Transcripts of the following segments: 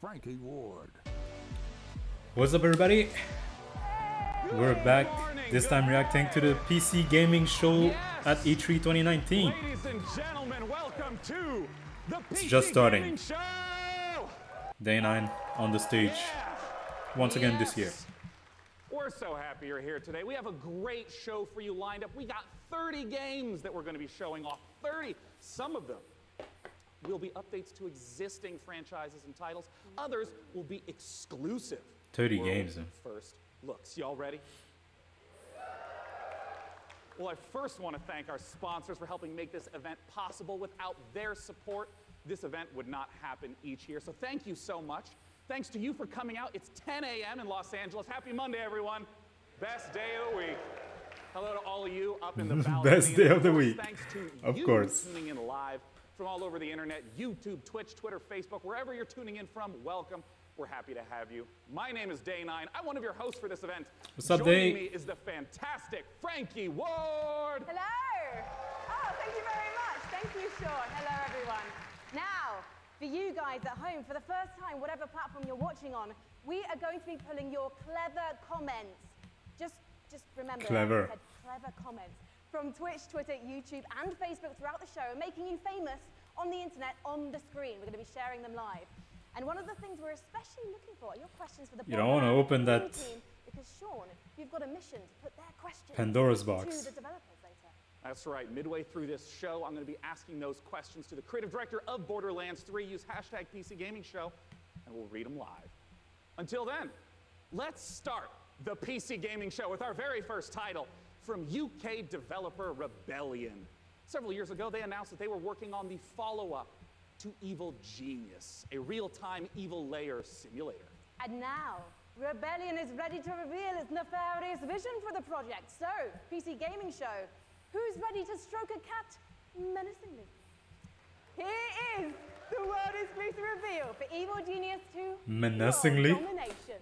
Frankie Ward. What's up, everybody? We're back, this time reacting to the PC gaming show at E3 2019. Ladies and gentlemen, welcome to the PC It's just starting. Gaming Show. Day 9 on the stage. Once again this year. We're so happy you're here today. We have a great show for you lined up. We got 30 games that we're going to be showing off. 30. Some of them will be updates to existing franchises and titles. Others will be exclusive 30 games. First looks. Y'all ready? Well, I first want to thank our sponsors for helping make this event possible. Without their support, this event would not happen each year. So thank you so much. Thanks to you for coming out. It's 10 a.m. in Los Angeles. Happy Monday, everyone. Best day of the week. Hello to all of you up in the balcony. Best day of the week. Thanks to of you course. Tuning in live from all over the internet, YouTube, Twitch, Twitter, Facebook, wherever you're tuning in from, welcome. We're happy to have you. My name is Day 9. I'm one of your hosts for this event. What's up, Joining Day? me is the fantastic Frankie Ward. Hello. Oh, thank you very much. Thank you, Sean. Hello, everyone. Now, for you guys at home, for the first time, whatever platform you're watching on, we are going to be pulling your clever comments. Just remember, Clever. I said clever comments from Twitch, Twitter, YouTube, and Facebook throughout the show, and making you famous on the internet, on the screen. We're going to be sharing them live. And one of the things we're especially looking for are your questions for the You don't want to open that team, because Sean, you've got a mission to put their questions Pandora's to box. the developers later. That's right. Midway through this show, I'm going to be asking those questions to the creative director of Borderlands 3. Use hashtag PC Gaming Show, and we'll read them live. Until then, let's start the PC Gaming Show with our very first title from UK developer Rebellion. Several years ago, they announced that they were working on the follow-up to Evil Genius, a real-time evil layer simulator. And now, Rebellion is ready to reveal its nefarious vision for the project. So, PC Gaming Show, who's ready to stroke a cat menacingly? Here is the world exclusive reveal for Evil Genius 2 Menacingly? World Domination.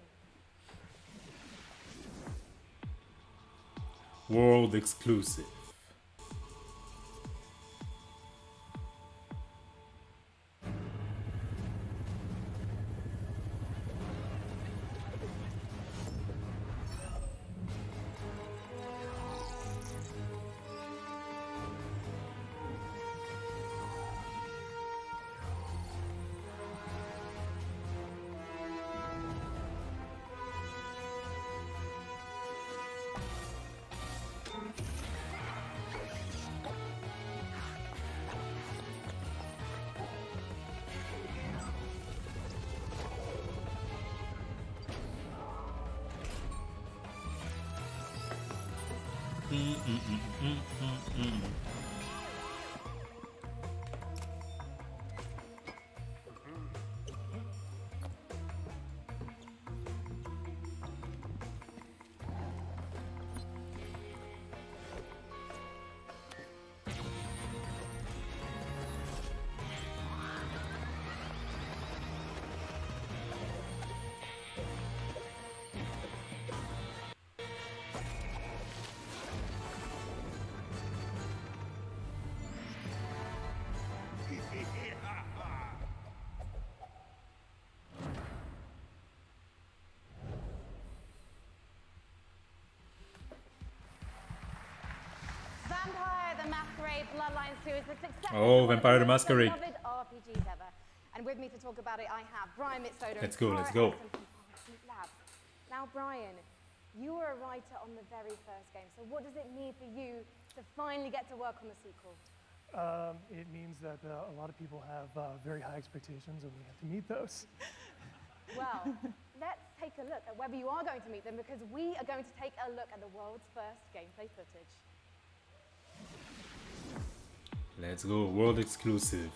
World exclusive. Vampire the Masquerade Bloodlines 2 is the success Oh, Vampire the Masquerade. beloved RPGs ever. And with me to talk about it, I have Brian Mitsoda. Let's go, let's go. Now, Brian, you were a writer on the very first game. So what does it mean for you to finally get to work on the sequel? It means that a lot of people have very high expectations, and we have to meet those. Well, let's take a look at whether you are going to meet them, because we are going to take a look at the world's first gameplay footage. Let's go, world exclusive.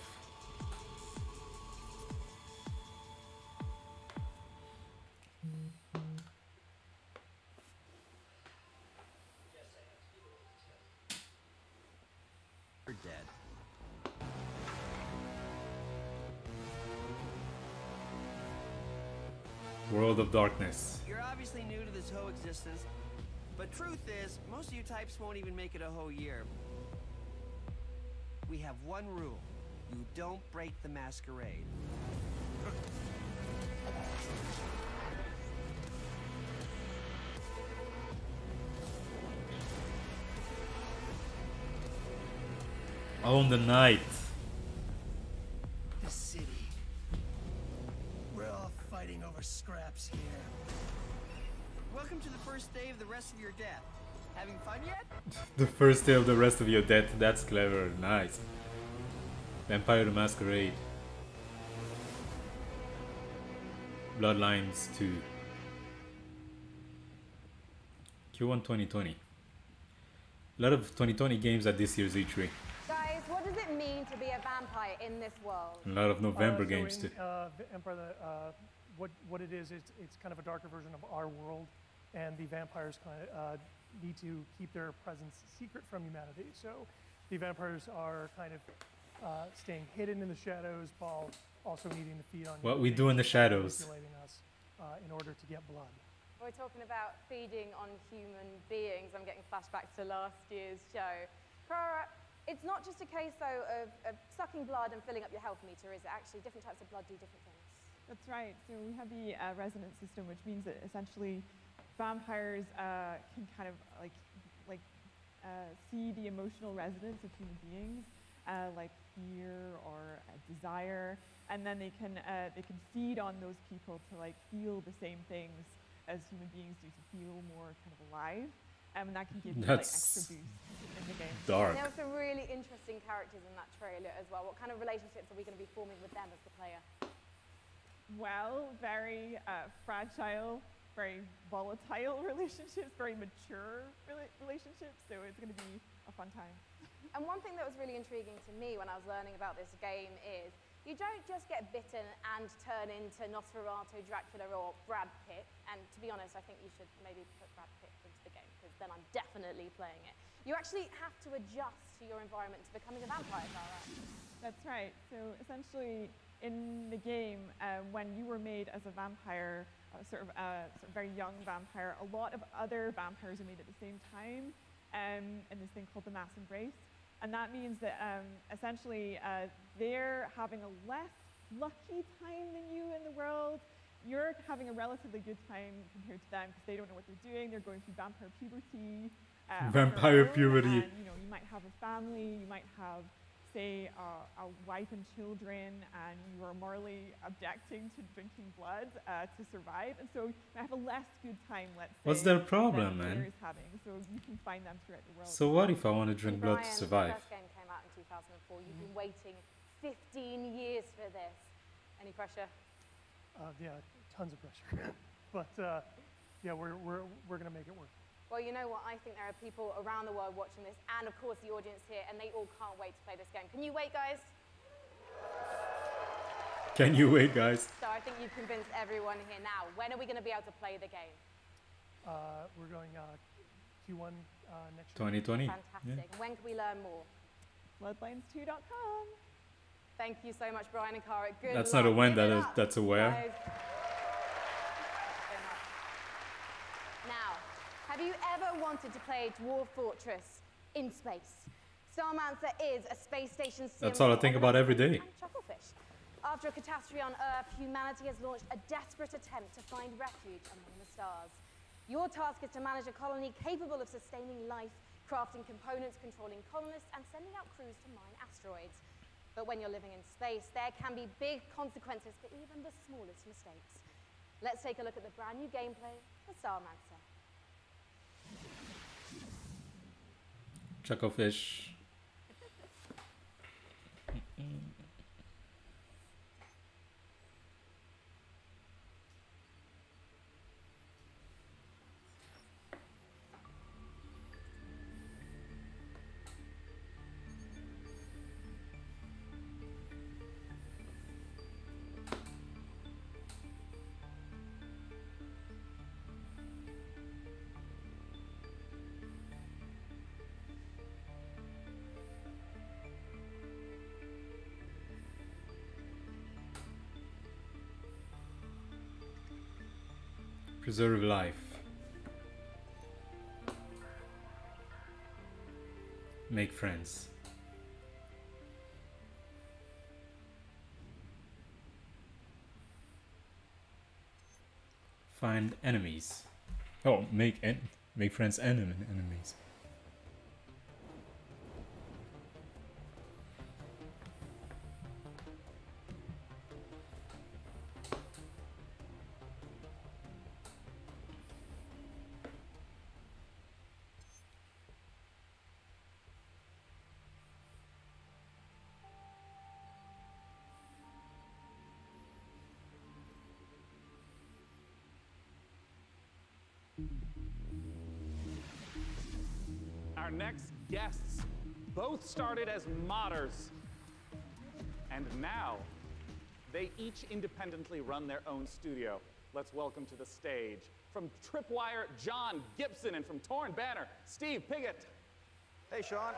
You're dead. World of Darkness. You're obviously new to this whole existence, but truth is, most of you types won't even make it a whole year. We have one rule. You don't break the masquerade. Own the night. The city. We're all fighting over scraps here. Welcome to the first day of the rest of your death. Having fun yet? The first day of the rest of your death. That's clever. Nice. Vampire the Masquerade. Bloodlines 2. Q1 2020. A lot of 2020 games at this year's E3. Guys, what does it mean to be a vampire in this world? A lot of November So games in, too. Empire, what it is, it's kind of a darker version of our world, and the vampires kind of need to keep their presence secret from humanity. So the vampires are kind of staying hidden in the shadows while also needing to feed on What we do in the shadows. manipulating us in order to get blood. We're talking about feeding on human beings. I'm getting flashbacks to last year's show. Clara, it's not just a case, though, of sucking blood and filling up your health meter, is it? Actually, different types of blood do different things. That's right. So we have the resonance system, which means that essentially vampires can kind of see the emotional resonance of human beings, like fear or desire, and then they can feed on those people to like feel the same things as human beings do, to feel more kind of alive, and that can give you like extra boost in the game. Dark. And there were some really interesting characters in that trailer as well. What kind of relationships are we going to be forming with them as the player? Well, very fragile, very volatile relationships, very mature relationships, so it's going to be a fun time. And one thing that was really intriguing to me when I was learning about this game is you don't just get bitten and turn into Nosferatu, Dracula, or Brad Pitt. And to be honest, I think you should maybe put Brad Pitt into the game, because then I'm definitely playing it. You actually have to adjust to your environment to becoming a vampire, Clara. That's right. So essentially, in the game, when you were made as a vampire, sort of very young vampire, a lot of other vampires are made at the same time in this thing called the Mass Embrace. And that means that essentially they're having a less lucky time than you in the world. You're having a relatively good time compared to them because they don't know what they're doing. They're going through vampire puberty. Vampire puberty. And, you might have a family. You might have, say, a wife and children, and you are morally objecting to drinking blood to survive. And so you might have a less good time, let's say. What's their problem, man? Is having. So you can find them throughout the world. So what if I want to drink blood to Brian, survive? The first game came out in 2004. You've been waiting 15 years for this. Any pressure? Yeah, tons of pressure. But yeah, we're going to make it work. Well, you know what? I think there are people around the world watching this, and of course the audience here, and they all can't wait to play this game. Can you wait, guys? Can you wait, guys? So I think you've convinced everyone here now. When are we going to be able to play the game? We're going Q1 next year. 2020. Fantastic. Yeah. When can we learn more? Bloodlines2.com. Thank you so much, Brian and Cara. Good That's luck. not a when, Give it up, that's a where. guys. Now, have you ever wanted to play Dwarf Fortress in space? Starmancer is a space station sim. That's all I think about every day. And Chucklefish. After a catastrophe on Earth, humanity has launched a desperate attempt to find refuge among the stars. Your task is to manage a colony capable of sustaining life, crafting components, controlling colonists, and sending out crews to mine asteroids. But when you're living in space, there can be big consequences for even the smallest mistakes. Let's take a look at the brand new gameplay for Starmancer. Chucklefish. Preserve life. Make friends. Find enemies. Oh, make friends and enemies. our next guests both started as modders, and now they each independently run their own studio. Let's welcome to the stage, from Tripwire, John Gibson, and from Torn Banner, Steve Piggott. Hey, Sean.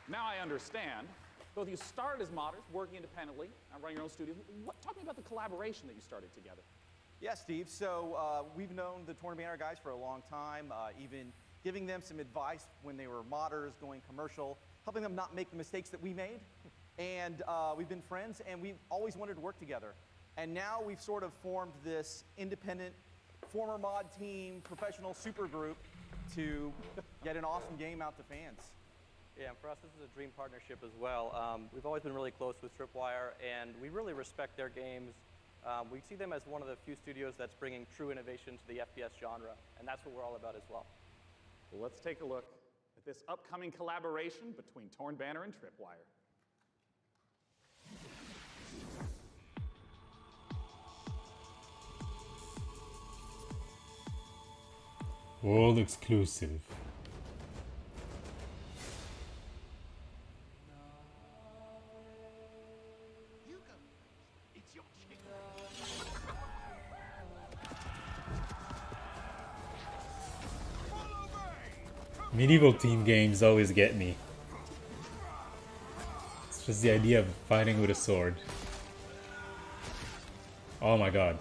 Now I understand. Both of you started as modders, working independently, and running your own studio. Talk to me about the collaboration that you started together. Yeah, Steve. So we've known the Torn Banner guys for a long time, even giving them some advice when they were modders, going commercial, helping them not make the mistakes that we made. And we've been friends, and we've always wanted to work together. And now we've sort of formed this independent, former mod team, professional super group to get an awesome game out to fans. Yeah, and for us, this is a dream partnership as well. We've always been really close with Tripwire, and we really respect their games. We see them as one of the few studios that's bringing true innovation to the FPS genre, and that's what we're all about as well. Well, let's take a look at this upcoming collaboration between Torn Banner and Tripwire. World exclusive. It's your chicken. Medieval team games always get me. It's just the idea of fighting with a sword. Oh my god.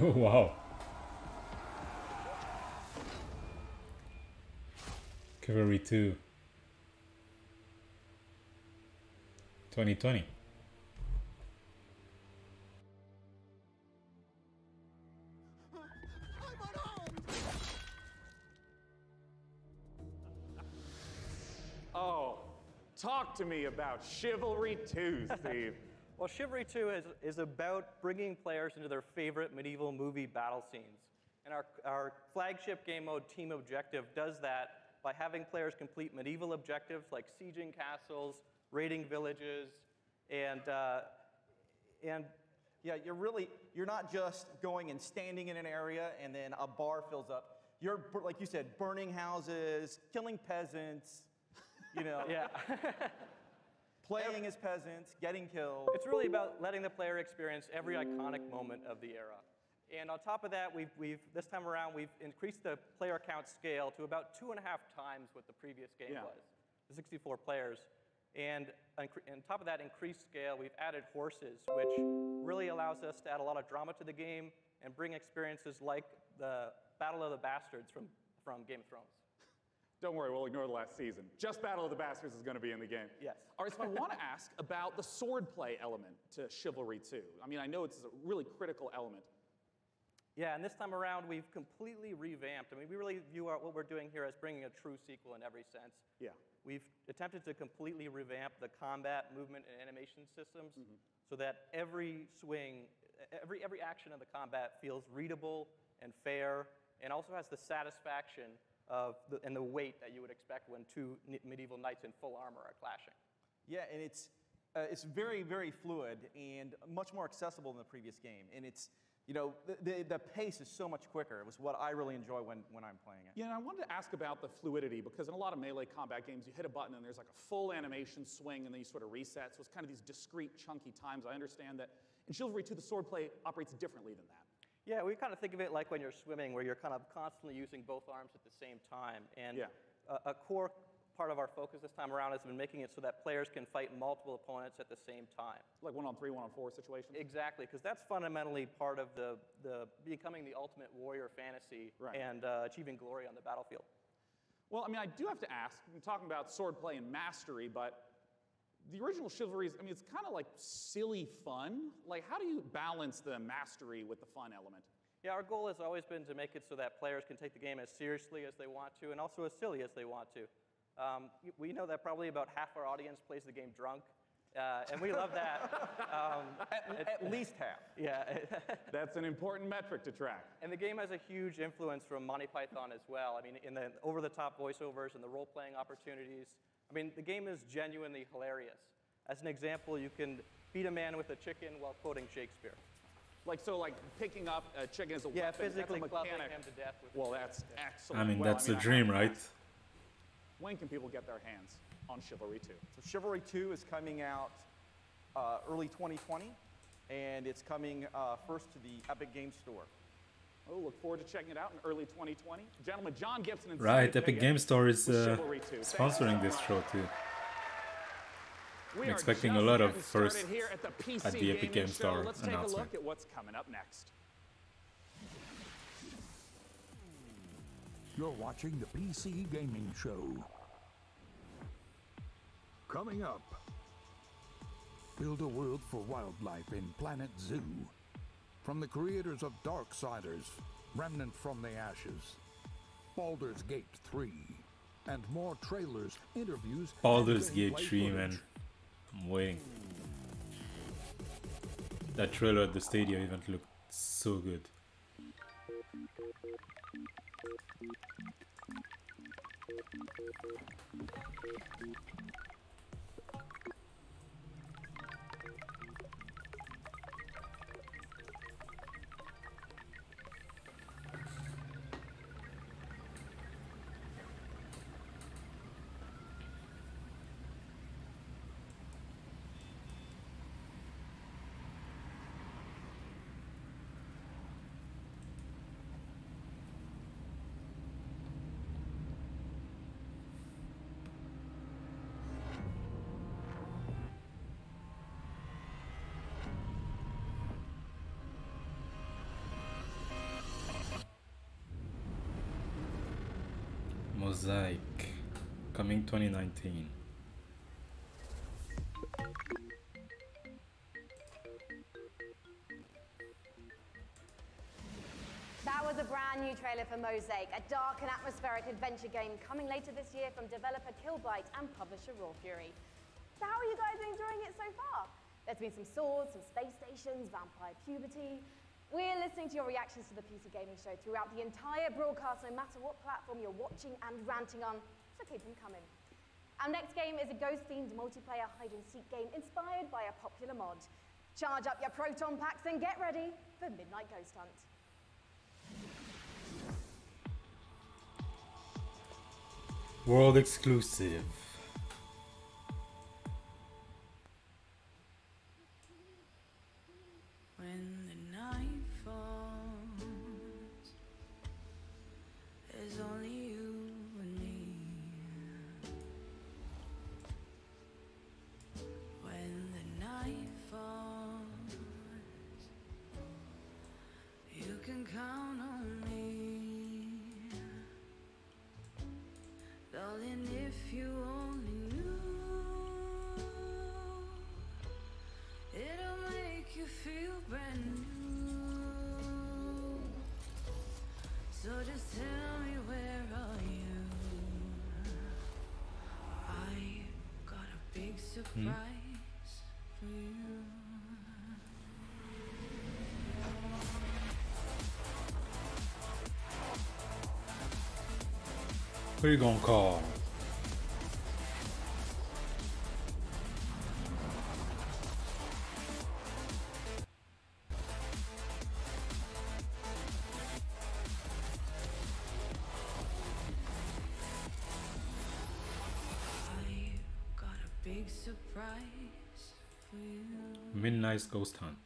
Oh wow. Cavalry 2. 2020. Oh, talk to me about Chivalry 2, Steve. Well, Chivalry 2 is about bringing players into their favorite medieval movie battle scenes. And our flagship game mode, Team Objective, does that by having players complete medieval objectives like sieging castles, raiding villages, and yeah, you're not just going and standing in an area and then a bar fills up. You're, like you said, burning houses, killing peasants, you know. yeah. Playing as peasants, getting killed. It's really about letting the player experience every iconic moment of the era. And on top of that, this time around, we've increased the player count scale to about 2.5 times what the previous game was, the 64 players. And on top of that increased scale, we've added horses, which really allows us to add a lot of drama to the game and bring experiences like the Battle of the Bastards from Game of Thrones. Don't worry, we'll ignore the last season. Just Battle of the Bastards is going to be in the game. Yes. All right, so I want to ask about the sword play element to Chivalry 2. I mean, I know it's a really critical element. Yeah, and this time around, we've completely revamped. I mean, we really view what we're doing here as bringing a true sequel in every sense. Yeah. We've attempted to completely revamp the combat, movement, and animation systems so that every swing, every action of the combat feels readable and fair, and also has the satisfaction and the weight that you would expect when two medieval knights in full armor are clashing. Yeah, and it's very, very fluid and much more accessible than the previous game. And it's, you know, the pace is so much quicker. It was what I really enjoy when I'm playing it. Yeah, and I wanted to ask about the fluidity, because in a lot of melee combat games, you hit a button and there's like a full animation swing and then you sort of reset. So it's kind of these discrete, chunky times. I understand that in Chivalry 2, the swordplay operates differently than that. Yeah, we kind of think of it like when you're swimming, where you're kind of constantly using both arms at the same time. And a core part of our focus this time around has been making it so that players can fight multiple opponents at the same time. Like 1-on-3, 1-on-4 situations? Exactly, because that's fundamentally part of the becoming the ultimate warrior fantasy and achieving glory on the battlefield. Well, I mean, I do have to ask, I'm talking about swordplay and mastery, but the original Chivalries, I mean, it's kind of like silly fun. Like, how do you balance the mastery with the fun element? Yeah, our goal has always been to make it so that players can take the game as seriously as they want to and also as silly as they want to. We know that probably about half our audience plays the game drunk, And we love that. At least half. Yeah. That's an important metric to track. And the game has a huge influence from Monty Python as well. I mean, in the over-the-top voiceovers and the role-playing opportunities. I mean, the game is genuinely hilarious. As an example, you can beat a man with a chicken while quoting Shakespeare. Like picking up a chicken as a Yeah, weapon. physically that's a clubbing mechanic. him to death with Well, a that's chicken. excellent. I mean, Well, that's the I dream, have to right? ask, when can people get their hands on Chivalry 2? So Chivalry 2 is coming out early 2020, and it's coming first to the Epic Games Store. Oh, look forward to checking it out in early 2020. Gentlemen, John Gibson and Right, Steve Epic Piggott Game Store is with Chivalry 2. sponsoring this show too. We I'm are expecting a just lot of getting started firsts here at the PC at the Epic Gaming Games Show. Store Let's take a announcement. look at what's coming up next. You're watching the PC Gaming Show. Coming up, build a world for wildlife in Planet Zoo. From the creators of Darksiders, Remnant from the Ashes, Baldur's Gate 3, and more trailers, interviews, Baldur's and Gate gameplay 3, footage. man. I'm waiting. That trailer at the Stadia event looked so good. Mosaic, coming 2019. That was a brand new trailer for Mosaic, a dark and atmospheric adventure game coming later this year from developer Killbyte and publisher Raw Fury. So how are you guys enjoying it so far? There's been some swords, some space stations, vampire puberty. We're listening to your reactions to the PC Gaming Show throughout the entire broadcast, no matter what platform you're watching and ranting on, so keep them coming. Our next game is a ghost-themed multiplayer hide-and-seek game inspired by a popular mod. Charge up your proton packs and get ready for Midnight Ghost Hunt. World exclusive. When the night falls, there's only you and me. When the night falls, you can count on me. Darling, if you only knew, it'll make you feel brand new. So just tell me, where are you? I got a big surprise for you. Who you gonna call? I got a big surprise for you. Midnight Ghost Hunt.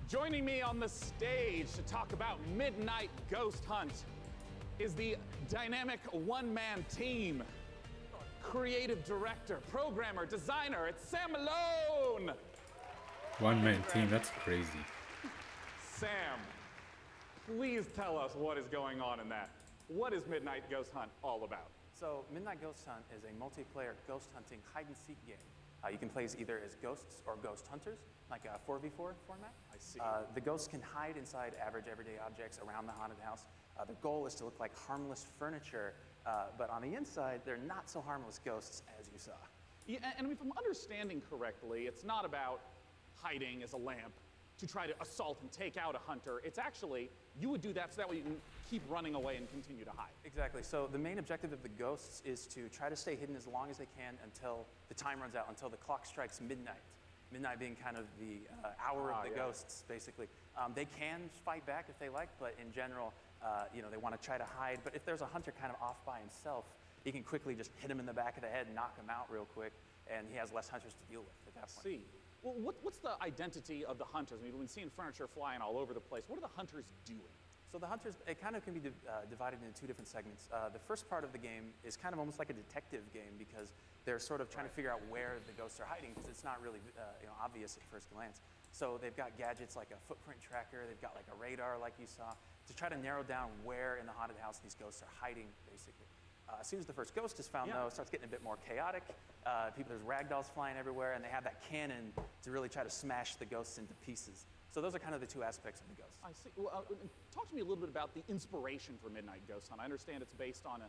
Joining me on the stage to talk about Midnight Ghost Hunt is the dynamic one-man team. Creative director, programmer, designer, it's Sam Malone! One man team, that's crazy. Sam, please tell us what is going on in that. What is Midnight Ghost Hunt all about? So Midnight Ghost Hunt is a multiplayer ghost hunting hide-and-seek game. You can play either as ghosts or ghost hunters, like a 4v4 format. I see. The ghosts can hide inside average everyday objects around the haunted house. The goal is to look like harmless furniture, but on the inside, they're not so harmless ghosts as you saw. Yeah, and if I'm understanding correctly, it's not about hiding as a lamp to try to assault and take out a hunter. It's actually, you would do that so that way you can keep running away and continue to hide. Exactly. So the main objective of the ghosts is to try to stay hidden as long as they can until the time runs out, until the clock strikes midnight. Midnight being kind of the hour of the ghosts, basically. They can fight back if they like, but in general, they want to try to hide. But if there's a hunter kind of off by himself, he can quickly just hit him in the back of the head and knock him out real quick, and he has less hunters to deal with at that point. See. Well, what's the identity of the hunters? I mean, we've been seeing furniture flying all over the place. What are the hunters doing? So the hunters, it kind of can be divided into two different segments. The first part of the game is kind of almost like a detective game because they're sort of trying to figure out where the ghosts are hiding because it's not really obvious at first glance. So they've got gadgets like a footprint tracker, they've got like a radar like you saw, to try to narrow down where in the haunted house these ghosts are hiding, basically. As soon as the first ghost is found, though, it starts getting a bit more chaotic. There's ragdolls flying everywhere, and they have that cannon to really try to smash the ghosts into pieces. So those are kind of the two aspects of the ghosts. I see. Well, talk to me a little bit about the inspiration for Midnight Ghost Hunt. I understand it's based on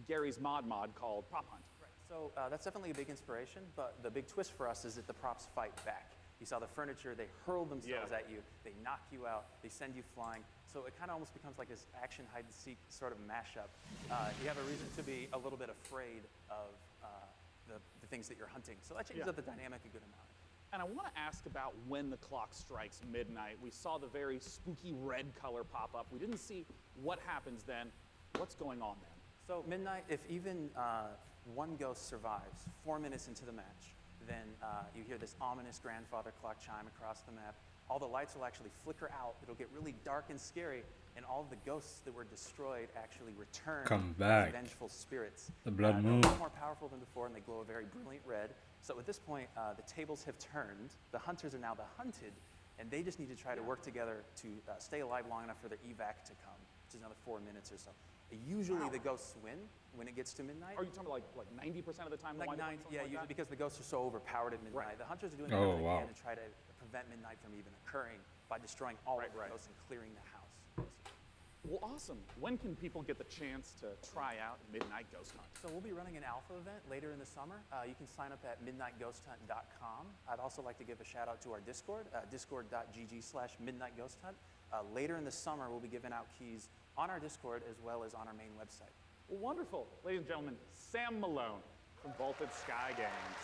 Gary's mod called Prop Hunt. Right. So that's definitely a big inspiration, but the big twist for us is that the props fight back. You saw the furniture, they hurl themselves at you, they knock you out, they send you flying. So it kind of almost becomes like this action hide-and-seek sort of mashup. You have a reason to be a little bit afraid of the things that you're hunting. So that changes up the dynamic a good amount. And I want to ask about when the clock strikes midnight. We saw the very spooky red color pop up. We didn't see what happens then. What's going on then? So midnight, if even one ghost survives 4 minutes into the match, then you hear this ominous grandfather clock chime across the map. All the lights will actually flicker out. It'll get really dark and scary, and all of the ghosts that were destroyed actually return Come back. as vengeful spirits. The blood moon. They're a lot more powerful than before, and they glow a very brilliant red. So at this point, the tables have turned. The hunters are now the hunted, and they just need to try to work together to stay alive long enough for their evac to come, which is another 4 minutes or so. Usually the ghosts win when it gets to midnight. Are you talking about like 90% of the time? Like 90, yeah, usually because the ghosts are so overpowered at midnight. Right. The hunters are doing everything they can to try to prevent midnight from even occurring by destroying all of the ghosts and clearing the house. Well, awesome. When can people get the chance to try out Midnight Ghost Hunt? So we'll be running an alpha event later in the summer. You can sign up at midnightghosthunt.com. I'd also like to give a shout out to our Discord, discord.gg/midnightghosthunt. Later in the summer, we'll be giving out keys on our Discord as well as on our main website. Well, wonderful. Ladies and gentlemen, Sam Malone from Vaulted Sky Games.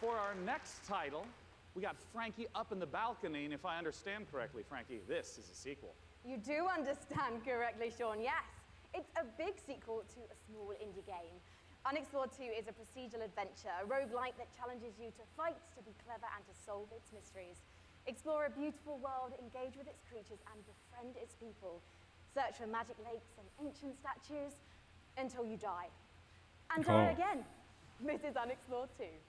For our next title, we got Frankie up in the balcony, and if I understand correctly, Frankie, this is a sequel. You do understand correctly, Sean, yes. It's a big sequel to a small indie game. Unexplored 2 is a procedural adventure, a roguelike that challenges you to fight, to be clever, and to solve its mysteries. Explore a beautiful world, engage with its creatures, and befriend its people. Search for magic lakes and ancient statues until you die. And die again. This is Unexplored 2.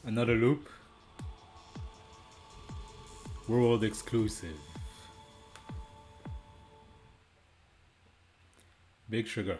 Another loop. World exclusive. Big Sugar.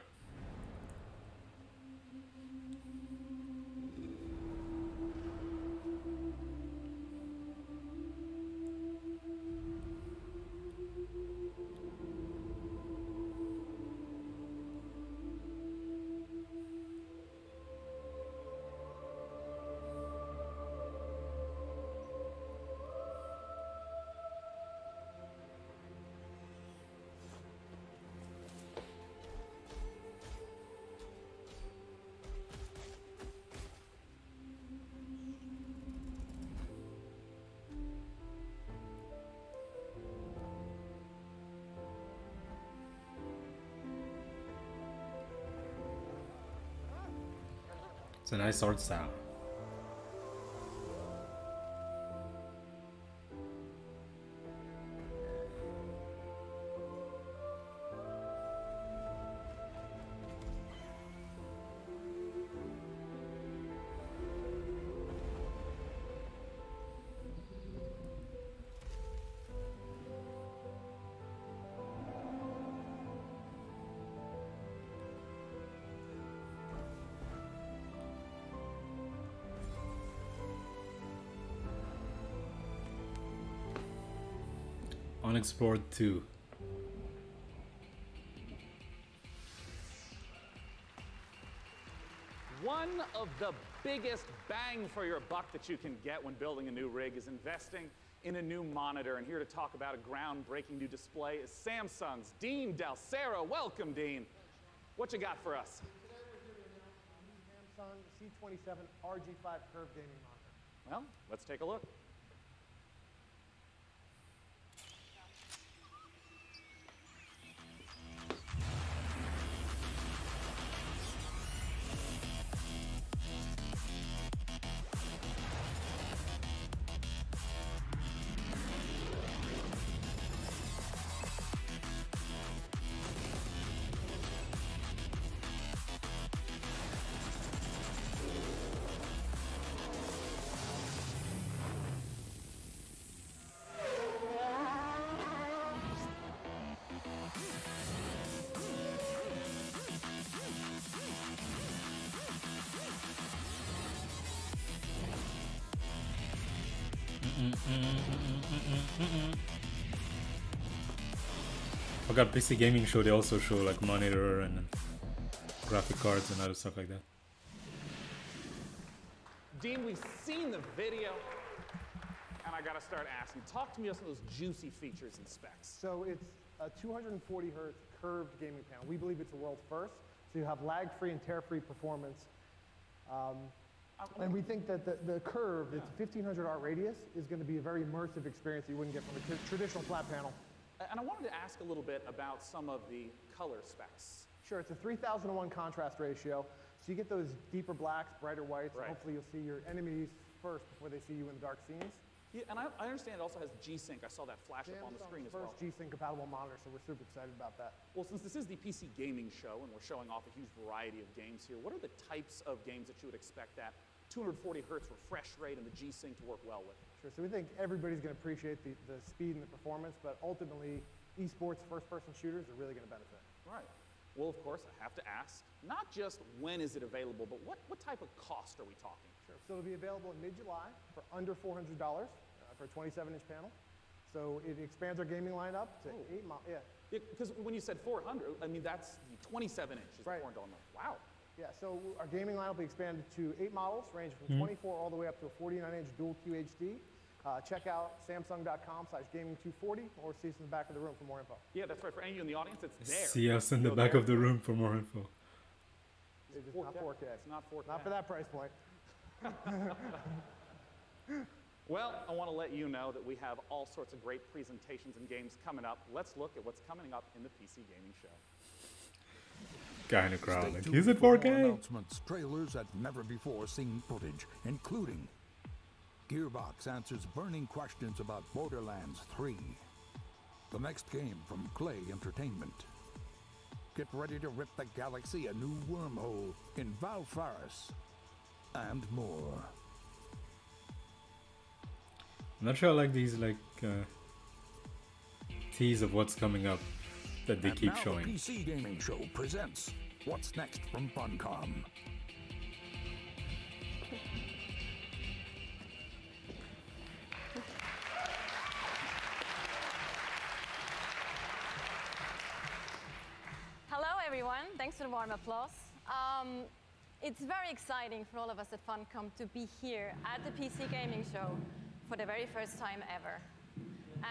It's a nice art style. Unexplored 2. One of the biggest bang for your buck that you can get when building a new rig is investing in a new monitor. And here to talk about a groundbreaking new display is Samsung's Dean Dalcero. Welcome, Dean. What you got for us? Today we're here to announce the Samsung C27 RG5 curved gaming monitor. Well, let's take a look. I got PC Gaming Show, they also show like monitor and graphic cards and other stuff like that. Dean, we've seen the video, and I gotta start asking. Talk to me about some of those juicy features and specs. So it's a 240 hertz curved gaming panel. We believe it's a world first. So you have lag-free and tear-free performance. And we think that the curve, it's 1500 art radius, is going to be a very immersive experience that you wouldn't get from a traditional flat panel. And I wanted to ask a little bit about some of the color specs. Sure, it's a 3000:1 contrast ratio. So you get those deeper blacks, brighter whites, Right. and hopefully you'll see your enemies first before they see you in the dark scenes. Yeah, and I understand it also has G-Sync. I saw that flash up on the screen as well. First G-Sync compatible monitor, so we're super excited about that. Well, since this is the PC Gaming Show and we're showing off a huge variety of games here, what are the types of games that you would expect that 240 hertz refresh rate and the G-Sync to work well with? Sure, so we think everybody's going to appreciate the speed and the performance, but ultimately, esports first-person shooters are really going to benefit. Right. Well, of course, I have to ask, not just when is it available, but what type of cost are we talking? Sure. So it'll be available in mid-July for under $400 for a 27-inch panel. So it expands our gaming lineup to 8 models. Yeah. Because when you said 400, I mean, that's the 27-inch is Right. $400. Wow. Yeah, so our gaming lineup will be expanded to 8 models, ranging from 24 all the way up to a 49-inch dual QHD. Check out Samsung.com/gaming240 or see us in the back of the room for more info. Yeah, that's right. For any of you in the audience, it's there. See us in the Go back there. of the room for more info. It's not 4K. It's not 4K. Not for that price point. Well, I want to let you know that we have all sorts of great presentations and games coming up. Let's look at what's coming up in the PC Gaming Show. Guy in the crowd, Stay like, tuned is it for more 4K? announcements, trailers, and never-before-seen footage, including Gearbox answers burning questions about Borderlands 3, the next game from Clay Entertainment. Get ready to rip the galaxy a new wormhole in Valfaris, and more. I'm not sure I like these tease of what's coming up that they And keep now showing. The PC Gaming Show presents What's Next from Funcom. Hello, everyone. Thanks for the warm applause. It's very exciting for all of us at Funcom to be here at the PC Gaming Show for the very first time ever.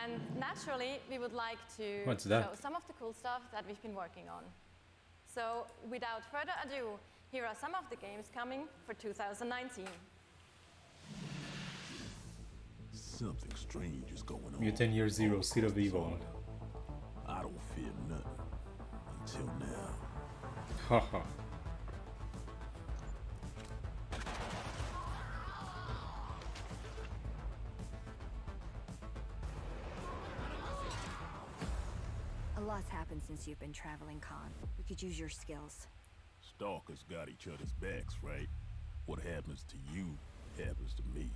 And naturally, we would like to What's that? show some of the cool stuff that we've been working on. So without further ado, here are some of the games coming for 2019. Something strange is going on. Mutant Year Zero, Seed of Evil. I don't fear nothing until now. Haha. A lot's happened since you've been traveling, Khan. We could use your skills. Stalkers got each other's backs, right? What happens to you happens to me.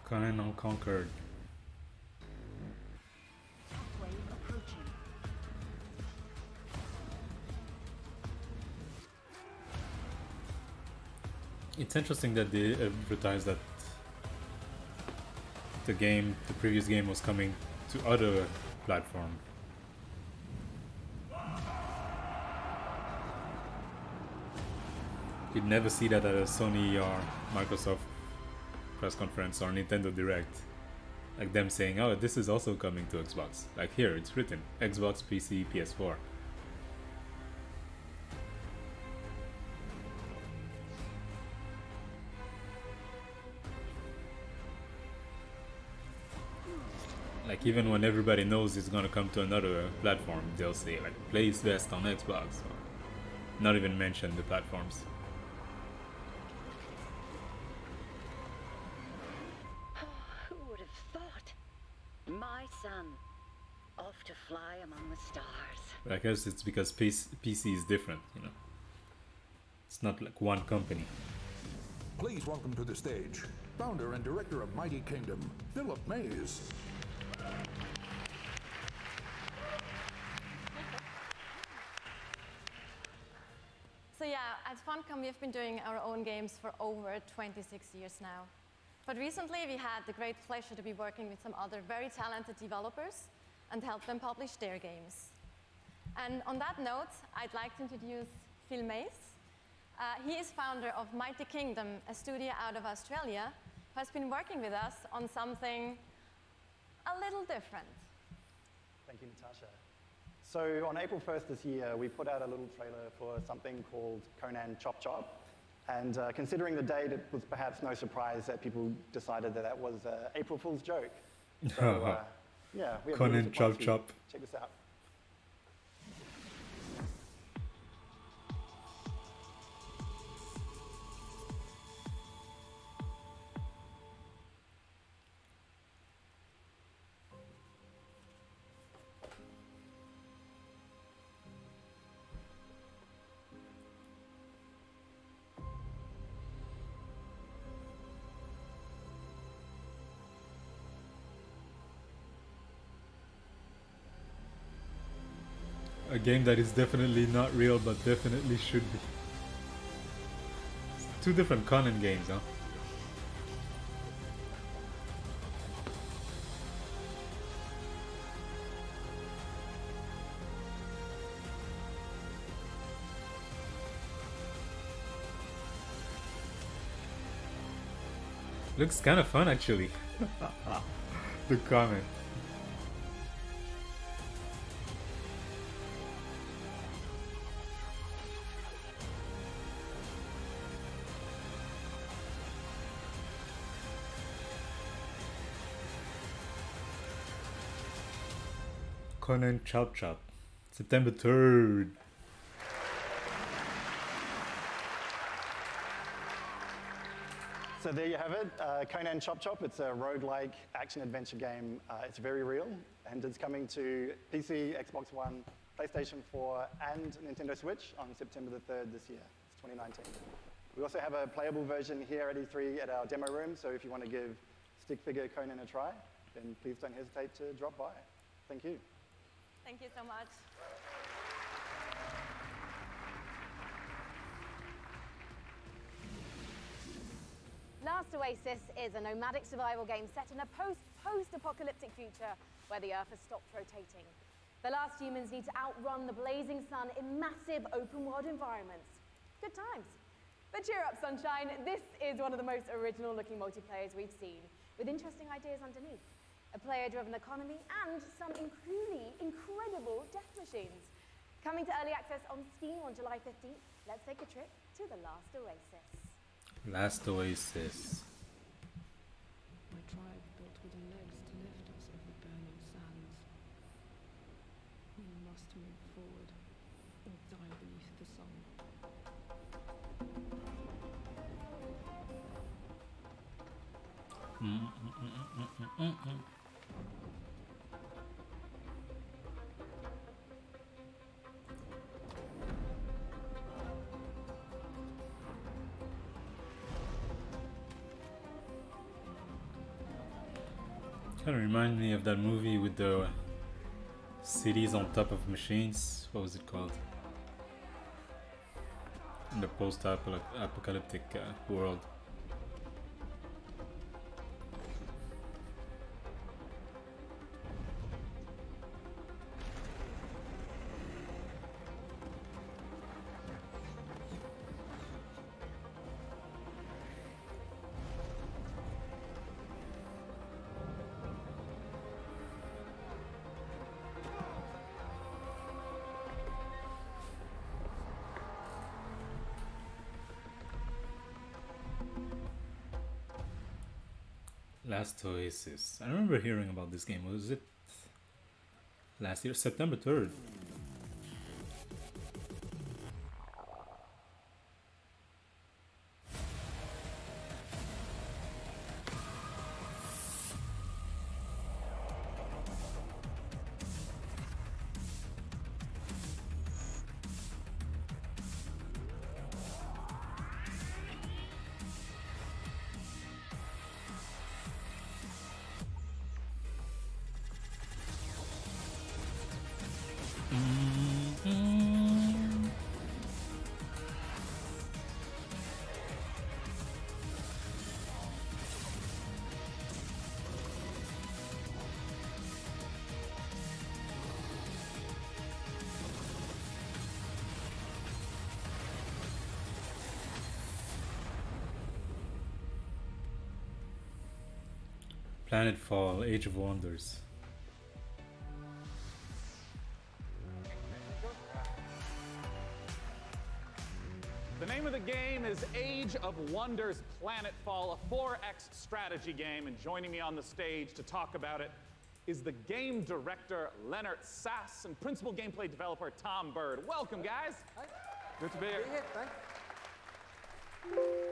Conan Unconquered. Wave approaching. It's interesting that they advertise that the previous game was coming to other platform. You'd never see that at a Sony or Microsoft press conference or Nintendo Direct. Like them saying, oh, this is also coming to Xbox. Like here, it's written, Xbox, PC, PS4. Like even when everybody knows it's gonna come to another platform, they'll say like plays best on Xbox, or not even mention the platforms. Who would have thought? My son, off to fly among the stars. But I guess it's because PC is different, you know. It's not like one company. Please welcome to the stage, founder and director of Mighty Kingdom, Philip Mays. So yeah, at Funcom we've been doing our own games for over 26 years now. But recently we had the great pleasure to be working with some other very talented developers and help them publish their games. And on that note, I'd like to introduce Phil Mays. He is founder of Mighty Kingdom, a studio out of Australia, who has been working with us on something a little different. Thank you, Natasha. So on April 1st this year, we put out a little trailer for something called Conan Chop Chop. And considering the date, it was perhaps no surprise that people decided that that was an April Fool's joke. So, yeah, we have Conan Chop Chop. Check this out. A game that is definitely not real, but definitely should be. It's two different Conan games, huh? Looks kind of fun, actually. The comment. Conan Chop Chop, September 3rd. So there you have it, Conan Chop Chop. It's a roguelike action-adventure game. It's very real, and it's coming to PC, Xbox One, PlayStation 4, and Nintendo Switch on September the 3rd this year. It's 2019. We also have a playable version here at E3 at our demo room, so if you want to give Stick Figure Conan a try, then please don't hesitate to drop by. Thank you. Thank you so much. Last Oasis is a nomadic survival game set in a post-apocalyptic future where the Earth has stopped rotating. The last humans need to outrun the blazing sun in massive open-world environments. Good times. But cheer up, sunshine. This is one of the most original-looking multiplayers we've seen, with interesting ideas underneath. A player-driven economy, and some truly incredible death machines. Coming to early access on Steam on July 15th, let's take a trip to the Last Oasis. Last Oasis. My tribe built wooden legs to lift us over burning sands. We must move forward, or die beneath the sun. Kind of remind me of that movie with the cities on top of machines. What was it called? In the post-apocalyptic world. Last Oasis. I remember hearing about this game. Was it last year? September 3rd. Planetfall, Age of Wonders. The name of the game is Age of Wonders Planetfall, a 4X strategy game, and joining me on the stage to talk about it is the game director, Leonard Sass, and principal gameplay developer, Tom Bird. Welcome, guys. Hi. Good to be here. Thanks.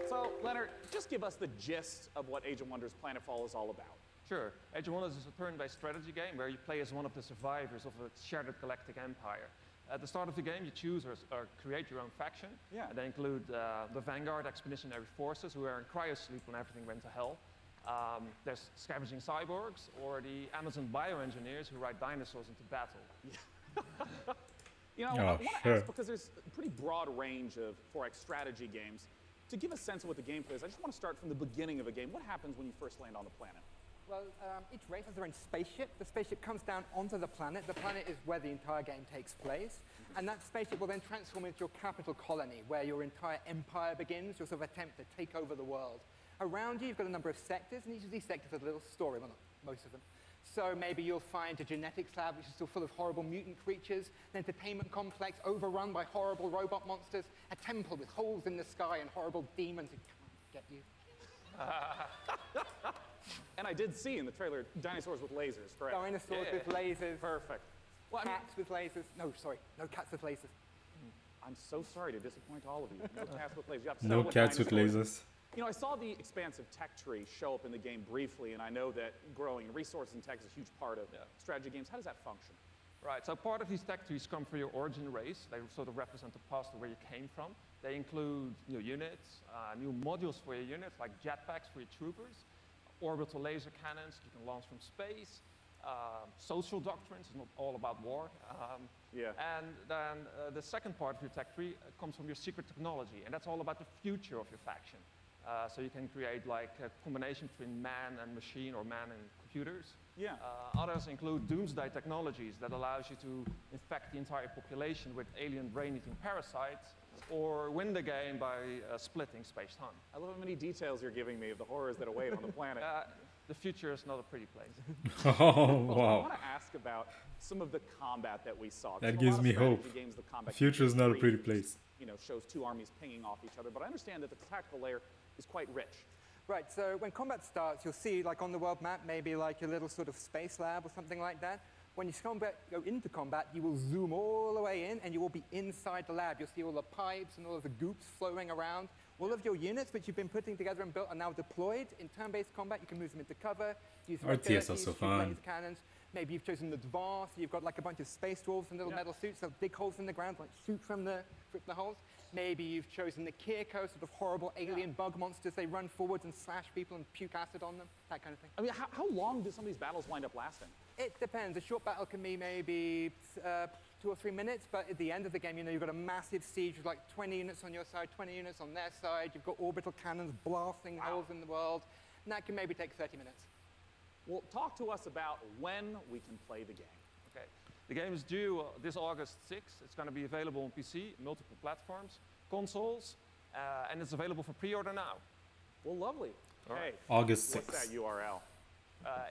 So, Leonard, just give us the gist of what Age of Wonders Planetfall is all about. Sure. Age of Wonders is a turn-based strategy game where you play as one of the survivors of a shattered galactic empire. At the start of the game, you choose or create your own faction. Yeah. They include the Vanguard Expeditionary Forces, who are in cryosleep when everything went to hell. There's scavenging cyborgs, or the Amazon bioengineers who ride dinosaurs into battle. You know, I want to ask, because there's a pretty broad range of 4X strategy games, to give a sense of what the gameplay is, I just want to start from the beginning of a game. What happens when you first land on the planet? Well, each race has their own spaceship. The spaceship comes down onto the planet. The planet is where the entire game takes place. And that spaceship will then transform into your capital colony, where your entire empire begins, your sort of attempt to take over the world. Around you, you've got a number of sectors, and each of these sectors has a little story. Well, not most of them. So maybe you'll find a genetics lab, which is still full of horrible mutant creatures, an entertainment complex overrun by horrible robot monsters, a temple with holes in the sky and horrible demons who can't get you. And I did see in the trailer dinosaurs with lasers, correct? Dinosaurs with lasers. Perfect. Well, Cats with lasers. No, sorry, no cats with lasers. I'm so sorry to disappoint all of you. No cats with lasers. You have to No settle with cats with dinosaurs. lasers. You know, I saw the expansive tech tree show up in the game briefly, and I know that growing resources in tech is a huge part of strategy games. How does that function? Right, so part of these tech trees come from your origin race. They sort of represent the past of where you came from. They include new units, new modules for your units, like jetpacks for your troopers, orbital laser cannons you can launch from space, social doctrines, not all about war. And then the second part of your tech tree comes from your secret technology, and that's all about the future of your faction. So you can create like a combination between man and machine or man and computers. Others include doomsday technologies that allows you to infect the entire population with alien brain-eating parasites, or win the game by splitting space-time. I love how many details you're giving me of the horrors that await on the planet. The future is not a pretty place. Oh, wow. I want to ask about some of the combat that we saw. That gives me hope. Games, the The future is not a pretty place. You know, shows two armies pinging off each other, but I understand that the tactical layer is quite rich. Right, so when combat starts, you'll see, like on the world map, maybe like a little sort of space lab or something like that. When you go into combat, you will zoom all the way in, and you will be inside the lab. You'll see all the pipes and all of the goops flowing around. All of your units, which you've been putting together and built, are now deployed. In turn-based combat, you can move them into cover, use RTS also fun. laser cannons. Maybe you've chosen advanced, you've got like a bunch of space dwarves and little metal suits that dig holes in the ground, like shoot from the holes. Maybe you've chosen the Kirko, sort of horrible alien bug monsters. They run forwards and slash people and puke acid on them, that kind of thing. I mean, how long do some of these battles wind up lasting? It depends. A short battle can be maybe 2 or 3 minutes, but at the end of the game, you know, you've got a massive siege with like 20 units on your side, 20 units on their side. You've got orbital cannons blasting holes in the world, and that can maybe take 30 minutes. Well, talk to us about when we can play the game. Okay. The game is due this August 6th. It's going to be available on PC, multiple platforms, consoles, and it's available for pre-order now. Well, lovely. All right. August 6th. What's that URL?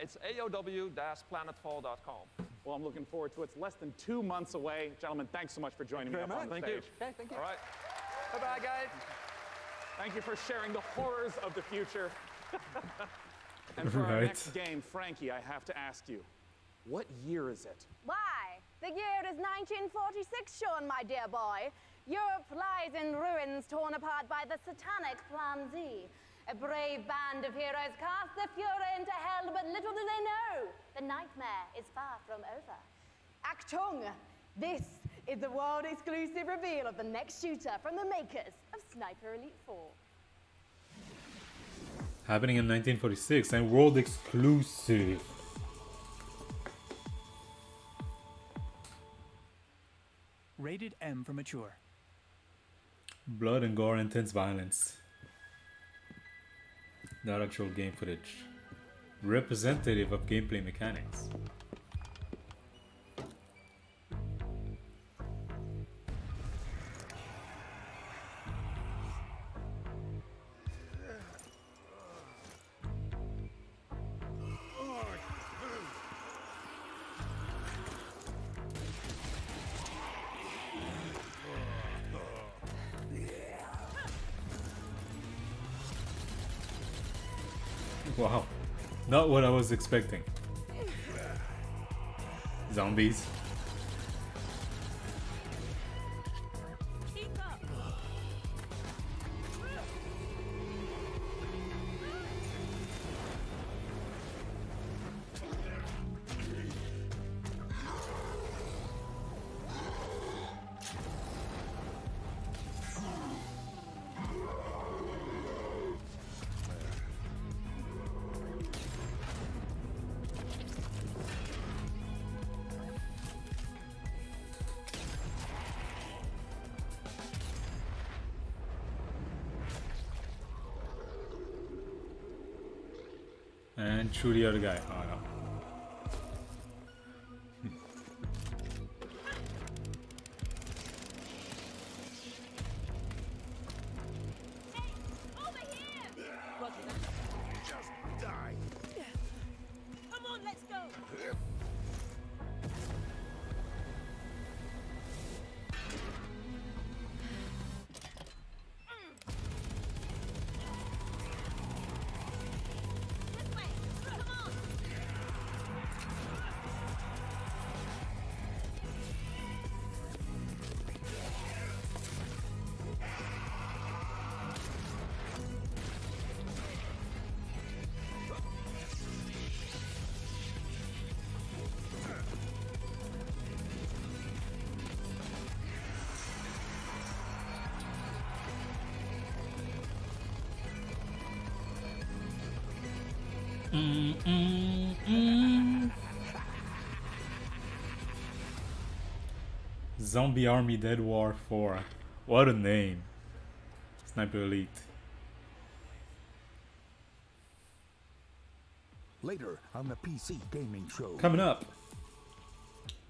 It's aow-planetfall.com. Well, I'm looking forward to it. It's less than 2 months away. Gentlemen, thanks so much for joining me up on the Thank stage. you. Okay, thank you. All right. Bye-bye, guys. Thank you for sharing the horrors of the future. And for our Right. next game, Frankie, I have to ask you, what year is it? Why, the year is 1946, Sean, my dear boy. Europe lies in ruins torn apart by the satanic Plan Z. A brave band of heroes cast the Fuhrer into hell, but little do they know, the nightmare is far from over. Achtung! This is the world-exclusive reveal of the next shooter from the makers of Sniper Elite 4. Happening in 1946 and world exclusive. Rated M for mature. Blood and gore, intense violence. Not actual game footage. Representative of gameplay mechanics. Wow, not what I was expecting. Zombies. And shoot the other guy. Oh no. Just die. Come on, let's go. Zombie Army Dead War 4. What a name. Sniper Elite. Later on the PC gaming show. Coming up.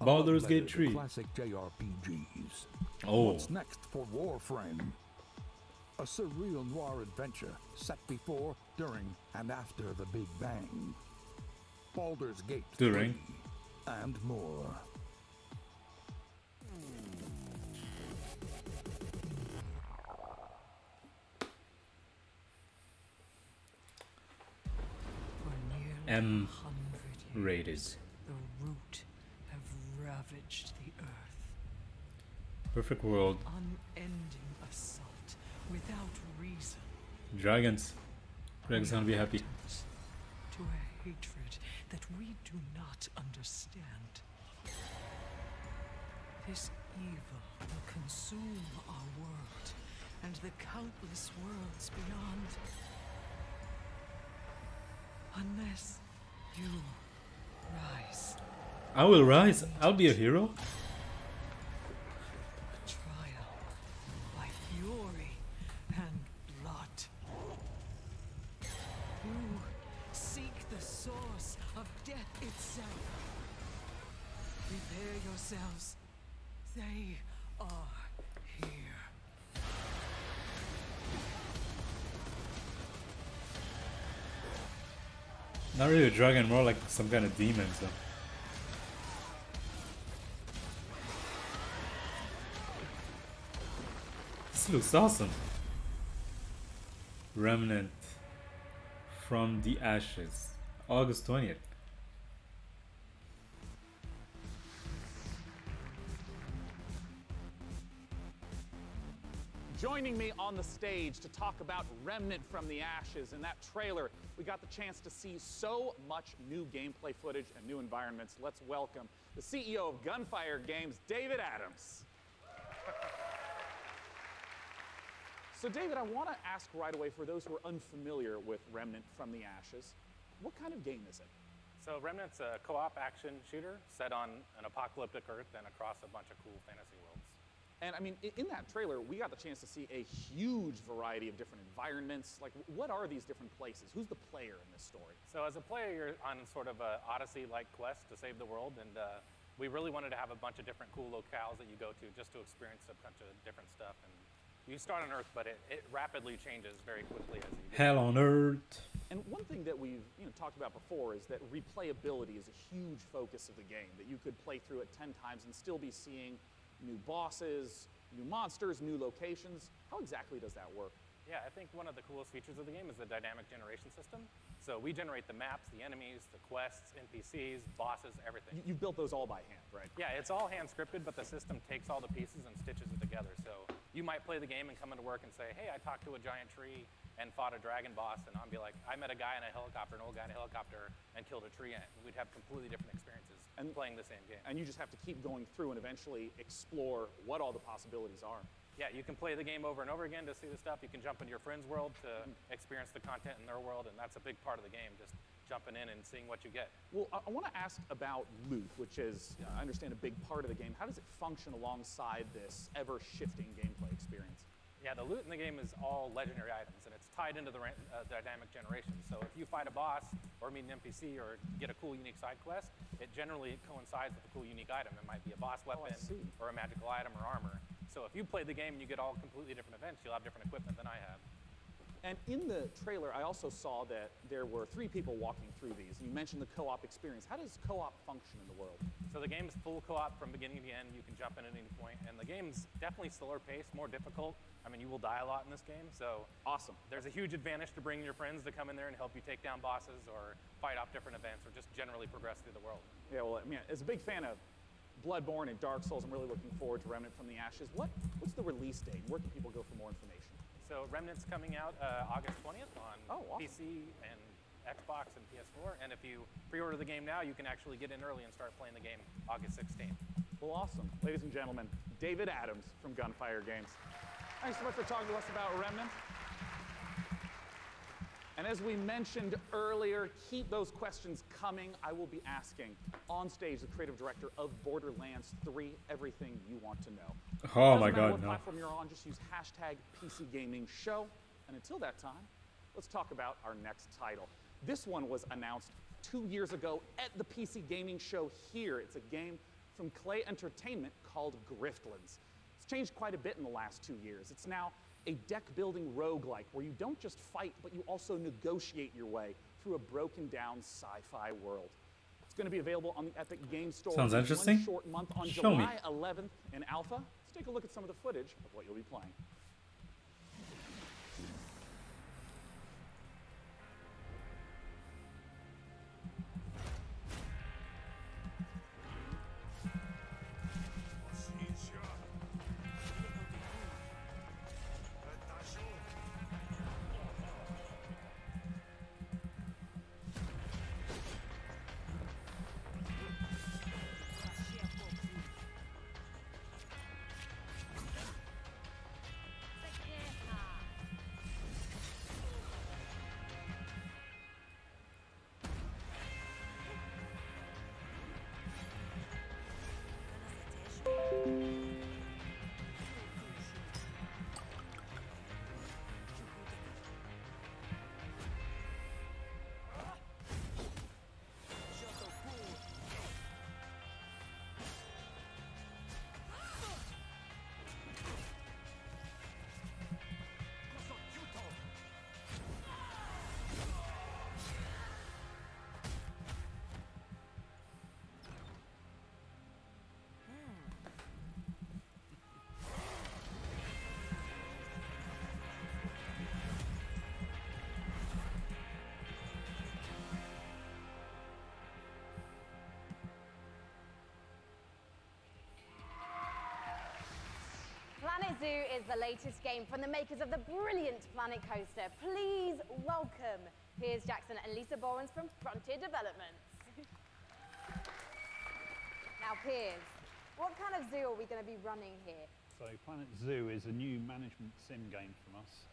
Baldur's Gate 3. Classic JRPGs. Oh. What's next for Warframe? A surreal noir adventure set before, during, and after the Big Bang. Baldur's Gate 3, and more. M rated. The root have ravaged the earth. Perfect world. Unending assault without reason. Dragons. Dragons gonna be happy. To a hatred that we do not understand. This evil will consume our world and the countless worlds beyond. Unless you rise. I will rise. I'll be a hero. Trial by fury and blood. You seek the source of death itself. Prepare yourselves. They are here. Not really a dragon, more like some kind of demon. So. This looks awesome. Remnant from the Ashes, August 20th. Joining me on the stage to talk about Remnant from the Ashes. In that trailer, we got the chance to see so much new gameplay footage and new environments. Let's welcome the CEO of Gunfire Games, David Adams. So David, I want to ask right away, for those who are unfamiliar with Remnant from the Ashes, what kind of game is it? So Remnant's a co-op action shooter set on an apocalyptic Earth and across a bunch of cool fantasy worlds. And I mean, in that trailer, we got the chance to see a huge variety of different environments. Like, what are these different places? Who's the player in this story? So as a player, you're on sort of a Odyssey-like quest to save the world, and we really wanted to have a bunch of different cool locales that you go to just to experience a bunch of different stuff. And you start on Earth, but it rapidly changes very quickly as you Hell on Earth. And one thing that we've talked about before is that replayability is a huge focus of the game, that you could play through it 10 times and still be seeing new bosses, new monsters, new locations. How exactly does that work? Yeah, I think one of the coolest features of the game is the dynamic generation system. So we generate the maps, the enemies, the quests, NPCs, bosses, everything. You built those all by hand, right? Yeah, it's all hand scripted, but the system takes all the pieces and stitches it together. So you might play the game and come into work and say, hey, I talked to a giant tree and fought a dragon boss, and I'll be like, I met a guy in a helicopter, an old guy in a helicopter, and killed a tree ant. And we'd have completely different experiences playing the same game. And you just have to keep going through and eventually explore what all the possibilities are. Yeah, you can play the game over and over again to see the stuff. You can jump into your friend's world to experience the content in their world, and that's a big part of the game, just jumping in and seeing what you get. Well, I want to ask about loot, which is, I understand, a big part of the game. How does it function alongside this ever-shifting gameplay experience? Yeah, the loot in the game is all legendary items, and it's tied into the dynamic generation. So if you fight a boss or meet an NPC or get a cool, unique side quest, it generally coincides with a cool, unique item. It might be a boss weapon or a magical item or armor. So if you play the game and you get all completely different events, you'll have different equipment than I have. And in the trailer, I also saw that there were 3 people walking through these. You mentioned the co-op experience. How does co-op function in the world? So the game's full co-op from beginning to end. You can jump in at any point. And the game's definitely slower paced, more difficult. I mean, you will die a lot in this game, so awesome. There's a huge advantage to bringing your friends to come in there and help you take down bosses or fight off different events or just generally progress through the world. Yeah, well, I mean, as a big fan of Bloodborne and Dark Souls, I'm really looking forward to Remnant from the Ashes. What's the release date? Where can people go for more information? So Remnant's coming out August 20th on awesome. PC and Xbox and PS4. And if you pre-order the game now, you can actually get in early and start playing the game August 16th. Well, awesome. Ladies and gentlemen, David Adams from Gunfire Games. Thanks so much for talking to us about Remnant. And as we mentioned earlier, keep those questions coming. I will be asking on stage the creative director of Borderlands 3 everything you want to know. Oh my God, what no. platform you're on, just use hashtag PCGamingShow. And until that time, let's talk about our next title. This one was announced 2 years ago at the PC Gaming Show here. It's a game from Clay Entertainment called Griftlands. It's changed quite a bit in the last 2 years. It's now a deck-building roguelike where you don't just fight, but you also negotiate your way through a broken-down sci-fi world. It's going to be available on the Epic Game Store Sounds in interesting. 1 short month on Show me. July 11th in alpha. Let's take a look at some of the footage of what you'll be playing. Zoo is the latest game from the makers of the brilliant Planet Coaster. Please welcome Piers Jackson and Lisa Borens from Frontier Developments. Now, Piers, what kind of zoo are we going to be running here? So Planet Zoo is a new management sim game from us.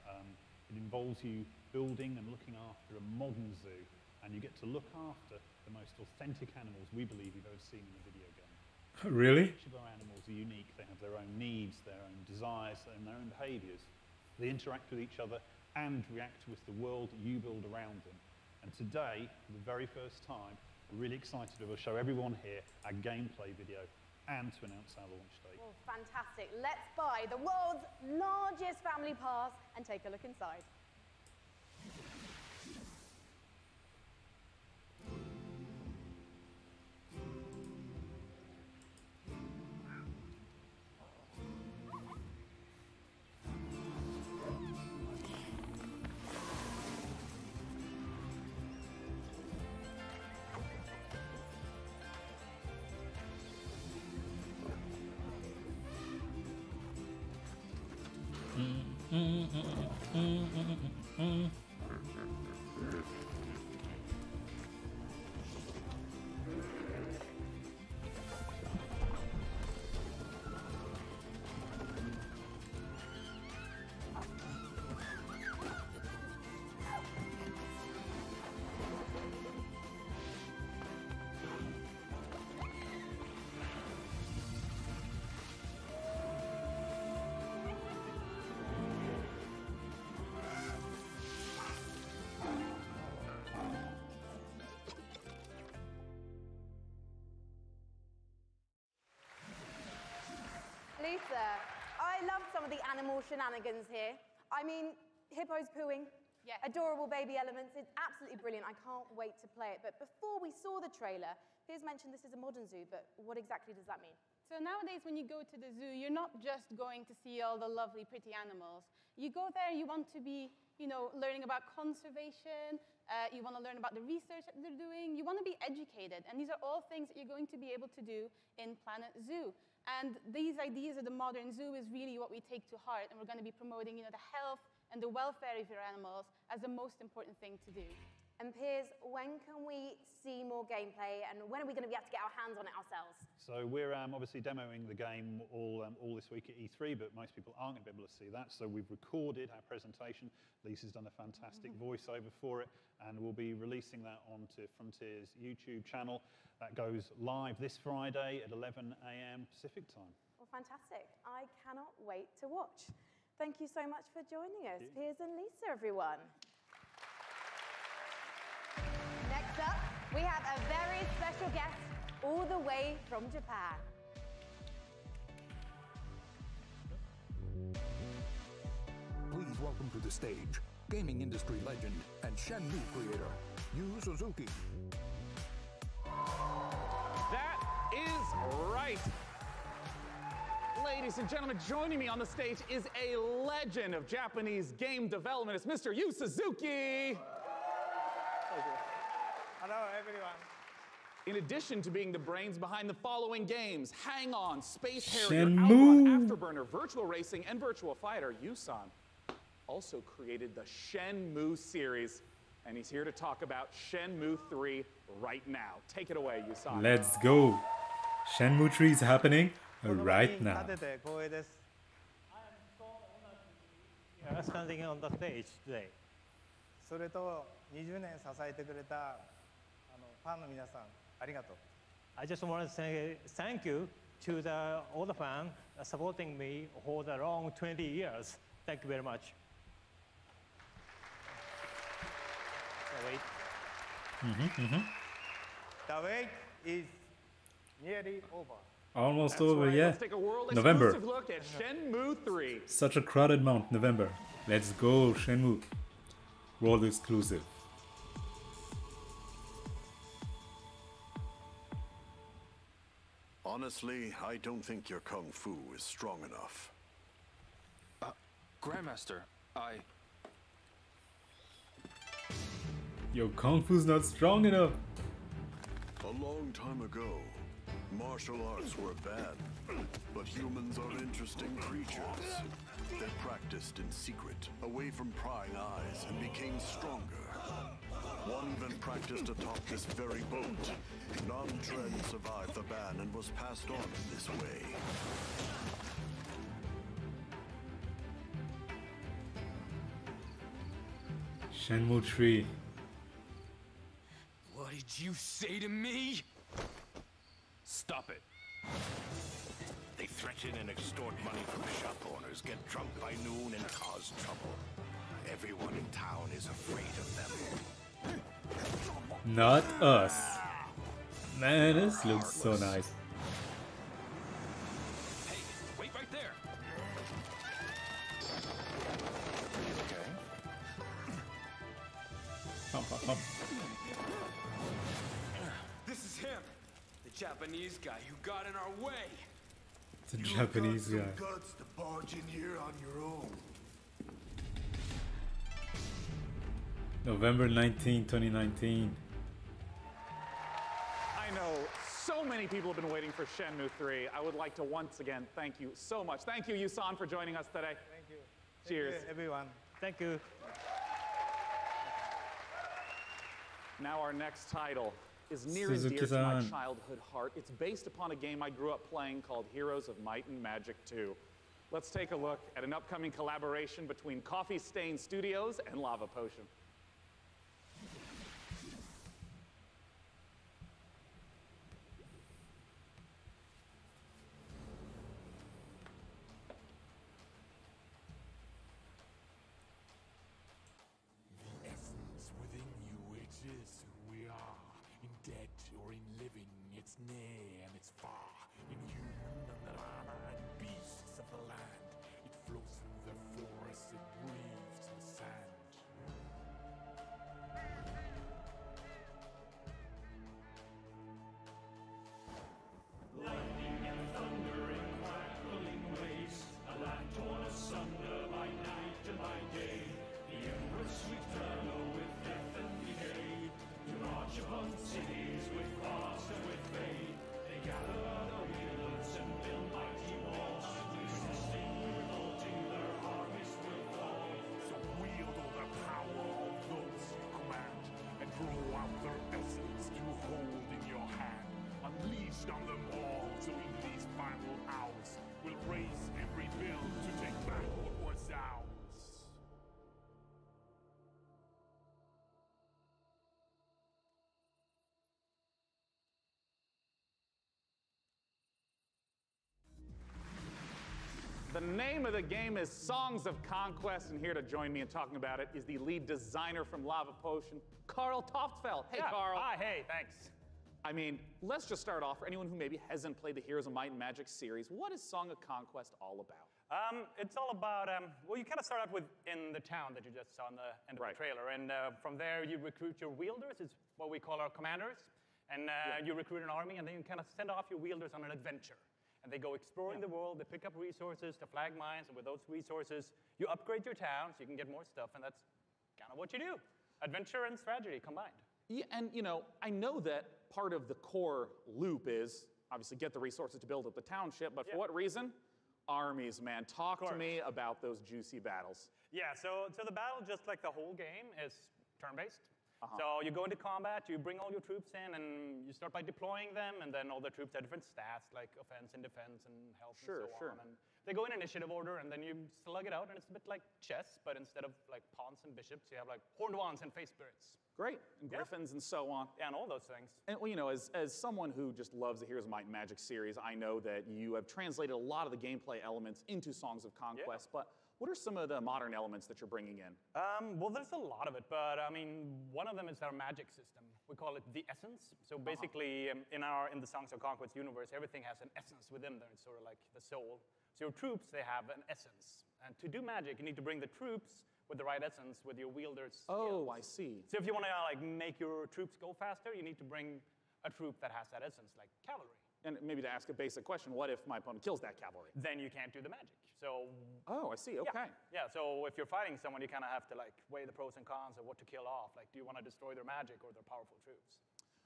It involves you building and looking after a modern zoo, and you get to look after the most authentic animals we believe you've ever seen in a video game. Really? Each of our animals are unique. They have their own needs, their own desires, and their own behaviours. They interact with each other and react with the world that you build around them. And today, for the very first time, we're really excited to show everyone here our gameplay video and to announce our launch date. Well, fantastic. Let's buy the world's largest family pass and take a look inside. Lisa, I love some of the animal shenanigans here. I mean, hippos pooing, adorable baby elements. It's absolutely brilliant. I can't wait to play it. But before we saw the trailer, Piers mentioned this is a modern zoo, but what exactly does that mean? So nowadays, when you go to the zoo, you're not just going to see all the lovely, pretty animals. You go there, you want to be, learning about conservation. You want to learn about the research that they're doing. You want to be educated. And these are all things that you're going to be able to do in Planet Zoo. And these ideas of the modern zoo is really what we take to heart. And we're going to be promoting, the health and the welfare of your animals as the most important thing to do. And Piers, when can we see more gameplay, and when are we going to be able to get our hands on it ourselves? So we're obviously demoing the game all this week at E3, but most people aren't going to be able to see that. So we've recorded our presentation. Lisa's done a fantastic voiceover for it, and we'll be releasing that onto Frontier's YouTube channel. That goes live this Friday at 11 a.m. Pacific time. Well, fantastic. I cannot wait to watch. Thank you so much for joining us, Piers and Lisa, everyone. Next up, we have a very special guest all the way from Japan. Please welcome to the stage gaming industry legend and Shenmue creator, Yu Suzuki. That is right. Ladies and gentlemen, joining me on the stage is a legend of Japanese game development. It's Mr. Yu Suzuki. Hello, everyone. In addition to being the brains behind the following games, Hang On, Space Harrier, Shenmue. Outrun, Afterburner, Virtual Racing, and Virtual Fighter, Yusan also created the Shenmue series. And he's here to talk about Shenmue 3 right now. Take it away, Yusan. Let's go. Shenmue 3 is happening right now. Standing on the stage today. それと20年支えてくれたファンの皆さんありがとう。I just want to say thank you to all the fans supporting me for the long 20 years. Thank you very much. The wait is nearly over. Almost That's over, right. yeah. Let's take a world November. exclusive look at Shenmue 3. Such a crowded month, November. Let's go, Shenmue. World exclusive. Honestly, I don't think your kung fu is strong enough. Grandmaster, Your kung fu's not strong enough. A long time ago, martial arts were bad. But humans are interesting creatures. They practiced in secret, away from prying eyes, and became stronger. One even practiced atop this very boat. Nam-Tren survived the ban and was passed on in this way. Shenmue 3. What did you say to me? Stop it. They threaten and extort money from shop owners, get drunk by noon, and cause trouble. Everyone in town is afraid of them. Not us. Man, this looks so nice. Hey, wait right there. Okay. Hop. This is him, the Japanese guy who got in our way. It's a Japanese guy. Guts to barge in here on your own. November 19, 2019. I know so many people have been waiting for Shenmue 3. I would like to once again thank you so much. Thank you, Yusan, for joining us today. Thank you. Cheers. Thank you, everyone. Thank you. Now our next title is near and dear to my childhood heart. It's based upon a game I grew up playing called Heroes of Might and Magic 2. Let's take a look at an upcoming collaboration between Coffee Stain Studios and Lava Potion. Near and it's far, in human and beasts of the land. It flows through the forest, it breathes in the sand. Lightning and thunder and crackling waves, a land torn asunder by night and by day. The Empress eternal with death and decay, to march upon cities with frost and with fade. They gather the wheelers and build mighty walls, resisting, revolting, their armies will fall. So wield all the power of those you command, and grow out their essence you hold in your hand. Unleashed on them all, so in these final hours, we'll raise every bill to take back what was ours. The name of the game is Songs of Conquest, and here to join me in talking about it is the lead designer from Lava Potion, Carl Toftfeld. Hey, Carl. Hi, hey, thanks. I mean, let's just start off for anyone who maybe hasn't played the Heroes of Might and Magic series. What is Song of Conquest all about? It's all about, well, you kind of start out with in the town that you just saw in the end of the trailer, and from there you recruit your wielders. It's what we call our commanders, and you recruit an army, and then you kind of send off your wielders on an adventure. And they go exploring the world, they pick up resources to flag mines, and with those resources, you upgrade your town so you can get more stuff, and that's kind of what you do. Adventure and strategy combined. Yeah, and you know, I know that part of the core loop is obviously get the resources to build up the township, but for what reason? Armies, man. Talk to me about those juicy battles. Yeah, so the battle, just like the whole game, is turn-based. So you go into combat, you bring all your troops in, and you start by deploying them, and then all the troops have different stats, like offense and defense and health and so on. And they go in initiative order, and then you slug it out, and it's a bit like chess, but instead of like pawns and bishops, you have like horned wands and face spirits. Great, and griffins and so on. Yeah, and all those things. And well, you know, as someone who just loves the Heroes of Might and Magic series, I know that you have translated a lot of the gameplay elements into Songs of Conquest, but what are some of the modern elements that you're bringing in? Well, there's a lot of it, but I mean, one of them is our magic system. We call it the essence. So basically, in the Songs of Conquest universe, everything has an essence within there. It's sort of like the soul. So your troops, they have an essence. And to do magic, you need to bring the troops with the right essence with your wielders. Oh, I see. So if you want to like make your troops go faster, you need to bring a troop that has that essence, like cavalry. And maybe to ask a basic question, what if my opponent kills that cavalry? Then you can't do the magic. So. Oh, I see. Okay. Yeah. So if you're fighting someone, you kind of have to like weigh the pros and cons of what to kill off. Like, do you want to destroy their magic or their powerful troops?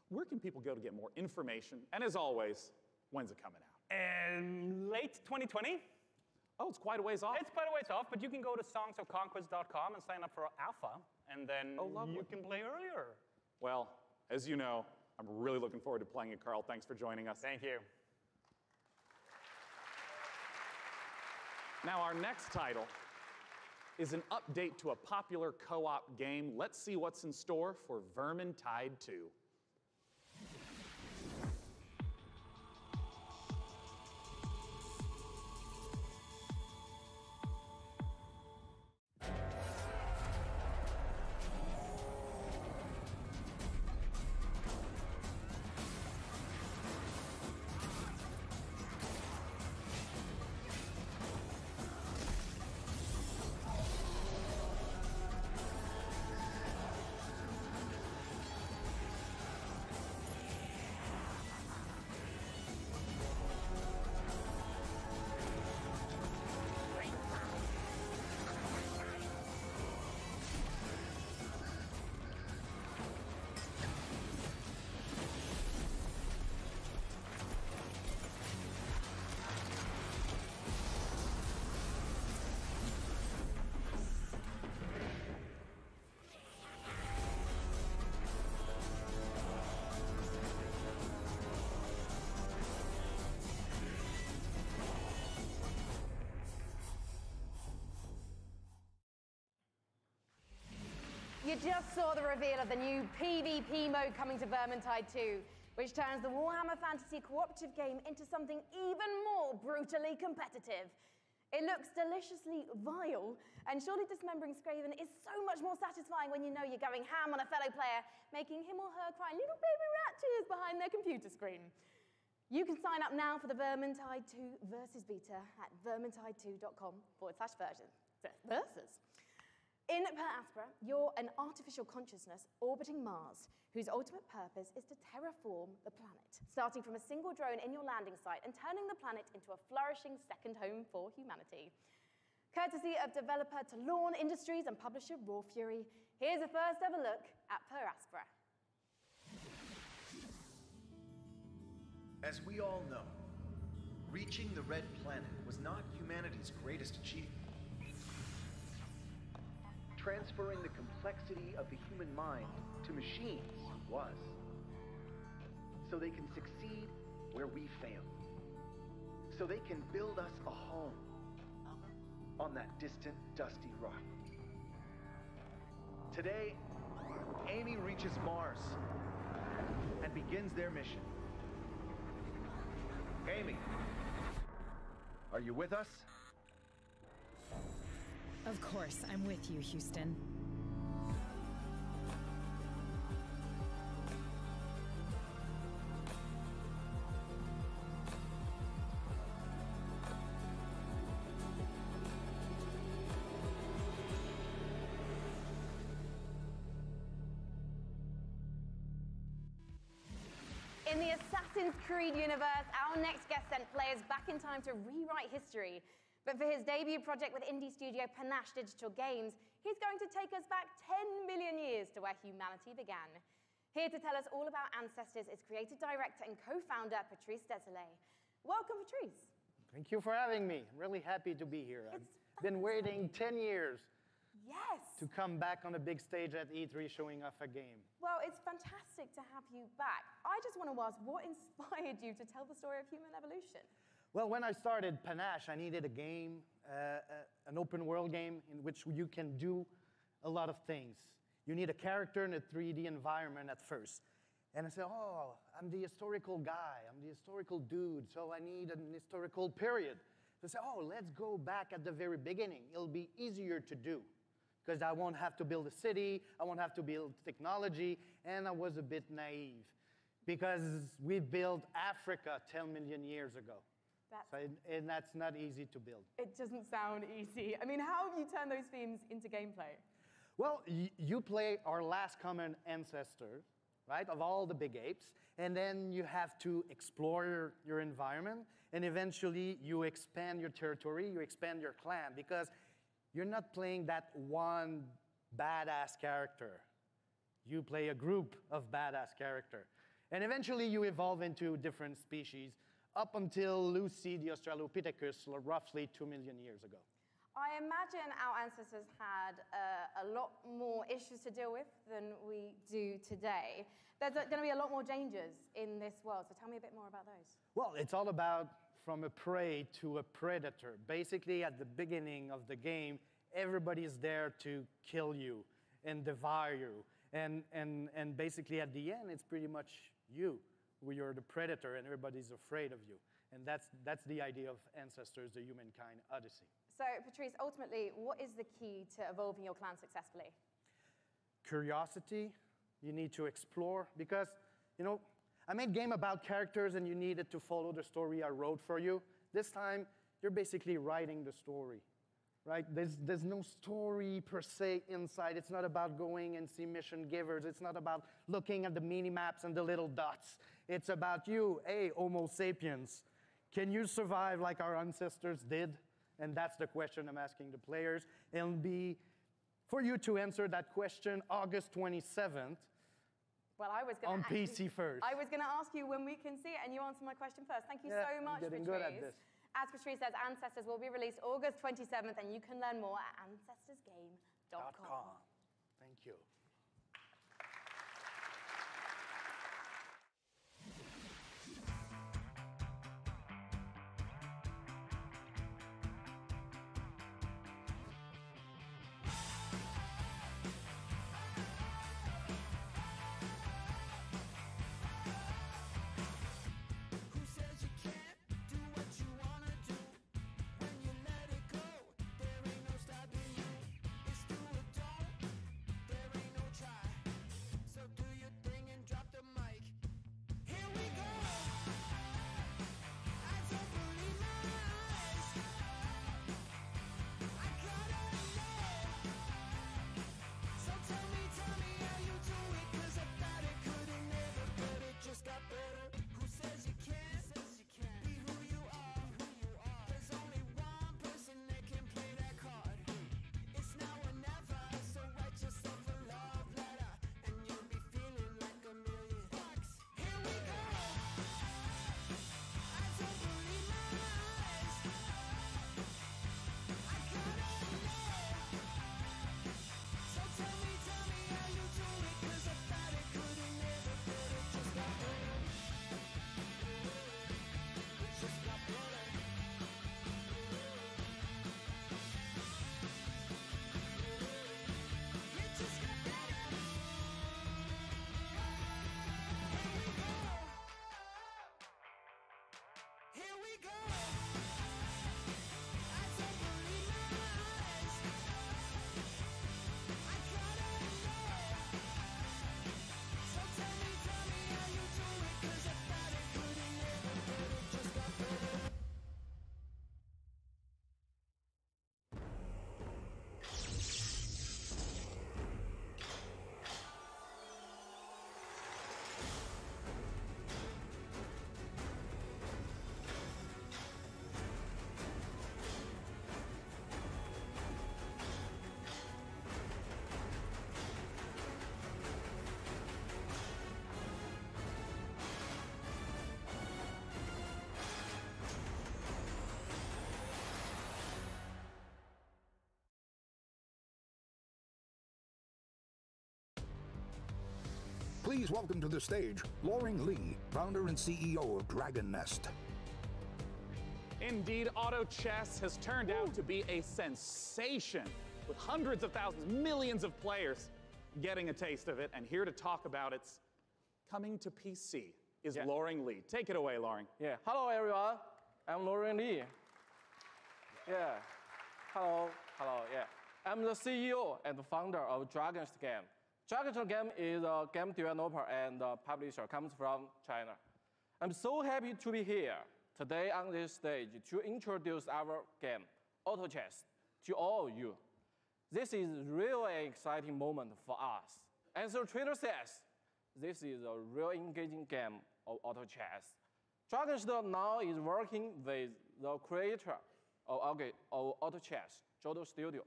Where can people go to get more information? And as always, when's it coming out? Late 2020. Oh, it's quite a ways off. It's quite a ways off, but you can go to songsofconquest.com and sign up for alpha, and then you can play earlier. Well, as you know, I'm really looking forward to playing it, Carl. Thanks for joining us. Thank you. Now, our next title is an update to a popular co-op game. Let's see what's in store for Vermintide 2. You just saw the reveal of the new PvP mode coming to Vermintide 2, which turns the Warhammer Fantasy cooperative game into something even more brutally competitive. It looks deliciously vile, and surely dismembering Skaven is so much more satisfying when you know you're going ham on a fellow player, making him or her cry little baby rat tears behind their computer screen. You can sign up now for the Vermintide 2 Versus beta at vermintide2.com/versus. In Per Aspera, you're an artificial consciousness orbiting Mars, whose ultimate purpose is to terraform the planet, starting from a single drone in your landing site and turning the planet into a flourishing second home for humanity. Courtesy of developer Talon Industries and publisher Raw Fury, here's a first ever look at Per Aspera. As we all know, reaching the Red Planet was not humanity's greatest achievement. Transferring the complexity of the human mind to machines was. So they can succeed where we failed. So they can build us a home on that distant, dusty rock. Today, Amy reaches Mars and begins their mission. Amy, are you with us? Of course, I'm with you, Houston. In the Assassin's Creed universe, our next guest sent players back in time to rewrite history. But for his debut project with indie studio Panache Digital Games, he's going to take us back 10 million years to where humanity began. Here to tell us all about ancestors is creative director and co-founder Patrice Désilets. Welcome, Patrice. Thank you for having me. I'm really happy to be here. I've been waiting 10 years to come back on a big stage at E3 showing off a game. Well, it's fantastic to have you back. I just want to ask, what inspired you to tell the story of human evolution? Well, when I started Panache, I needed a game, an open world game in which you can do a lot of things. You need a character in a 3D environment at first. And I said, oh, I'm the historical guy, I'm the historical dude, so I need an historical period. So I said, oh, let's go back at the very beginning. It'll be easier to do, because I won't have to build a city, I won't have to build technology, and I was a bit naive, because we built Africa 10 million years ago. And that's not easy to build. It doesn't sound easy. I mean, how have you turned those themes into gameplay? Well, you play our last common ancestor, right, of all the big apes, and then you have to explore your environment, and eventually you expand your territory, you expand your clan, because you're not playing that one badass character. You play a group of badass characters. And eventually you evolve into different species up until Lucy the Australopithecus roughly 2 million years ago. I imagine our ancestors had a lot more issues to deal with than we do today. There's going to be a lot more dangers in this world, so tell me a bit more about those. Well, it's all about from a prey to a predator. Basically, at the beginning of the game, everybody's there to kill you and devour you. And basically, at the end, it's pretty much you, where you're the predator, and everybody's afraid of you. And that's the idea of Ancestors, the Humankind Odyssey. So, Patrice, ultimately, what is the key to evolving your clan successfully? Curiosity. You need to explore. Because, you know, I made a game about characters, and you needed to follow the story I wrote for you. This time, you're basically writing the story, right? There's no story per se inside. It's not about going and see mission givers. It's not about looking at the mini-maps and the little dots. It's about you, hey, Homo sapiens. Can you survive like our ancestors did? And that's the question I'm asking the players. It'll be for you to answer that question August 27th. Well, I was going on PC first. I was going to ask you when we can see it, and you answered my question first. Thank you so much, I'm getting Patrice. good at this. As Patrice says, Ancestors will be released August 27th, and you can learn more at ancestorsgame.com. Thank you. Please welcome to the stage, Loring Lee, founder and CEO of Dragon Nest. Indeed, Auto Chess has turned out to be a sensation, with hundreds of thousands, millions of players getting a taste of it. And here to talk about its coming to PC is Loring Lee. Take it away, Loring. Yeah, hello everyone. I'm Loring Lee. Yeah, hello, yeah. I'm the CEO and founder of Dragon's Game. Dragon's Game is a game developer and publisher, comes from China. I'm so happy to be here today on this stage to introduce our game, Auto Chess, to all of you. This is really an exciting moment for us. As the trailer says, this is a real engaging game of Auto Chess. Dragon's now is working with the creator of Auto Chess, Johto Studio.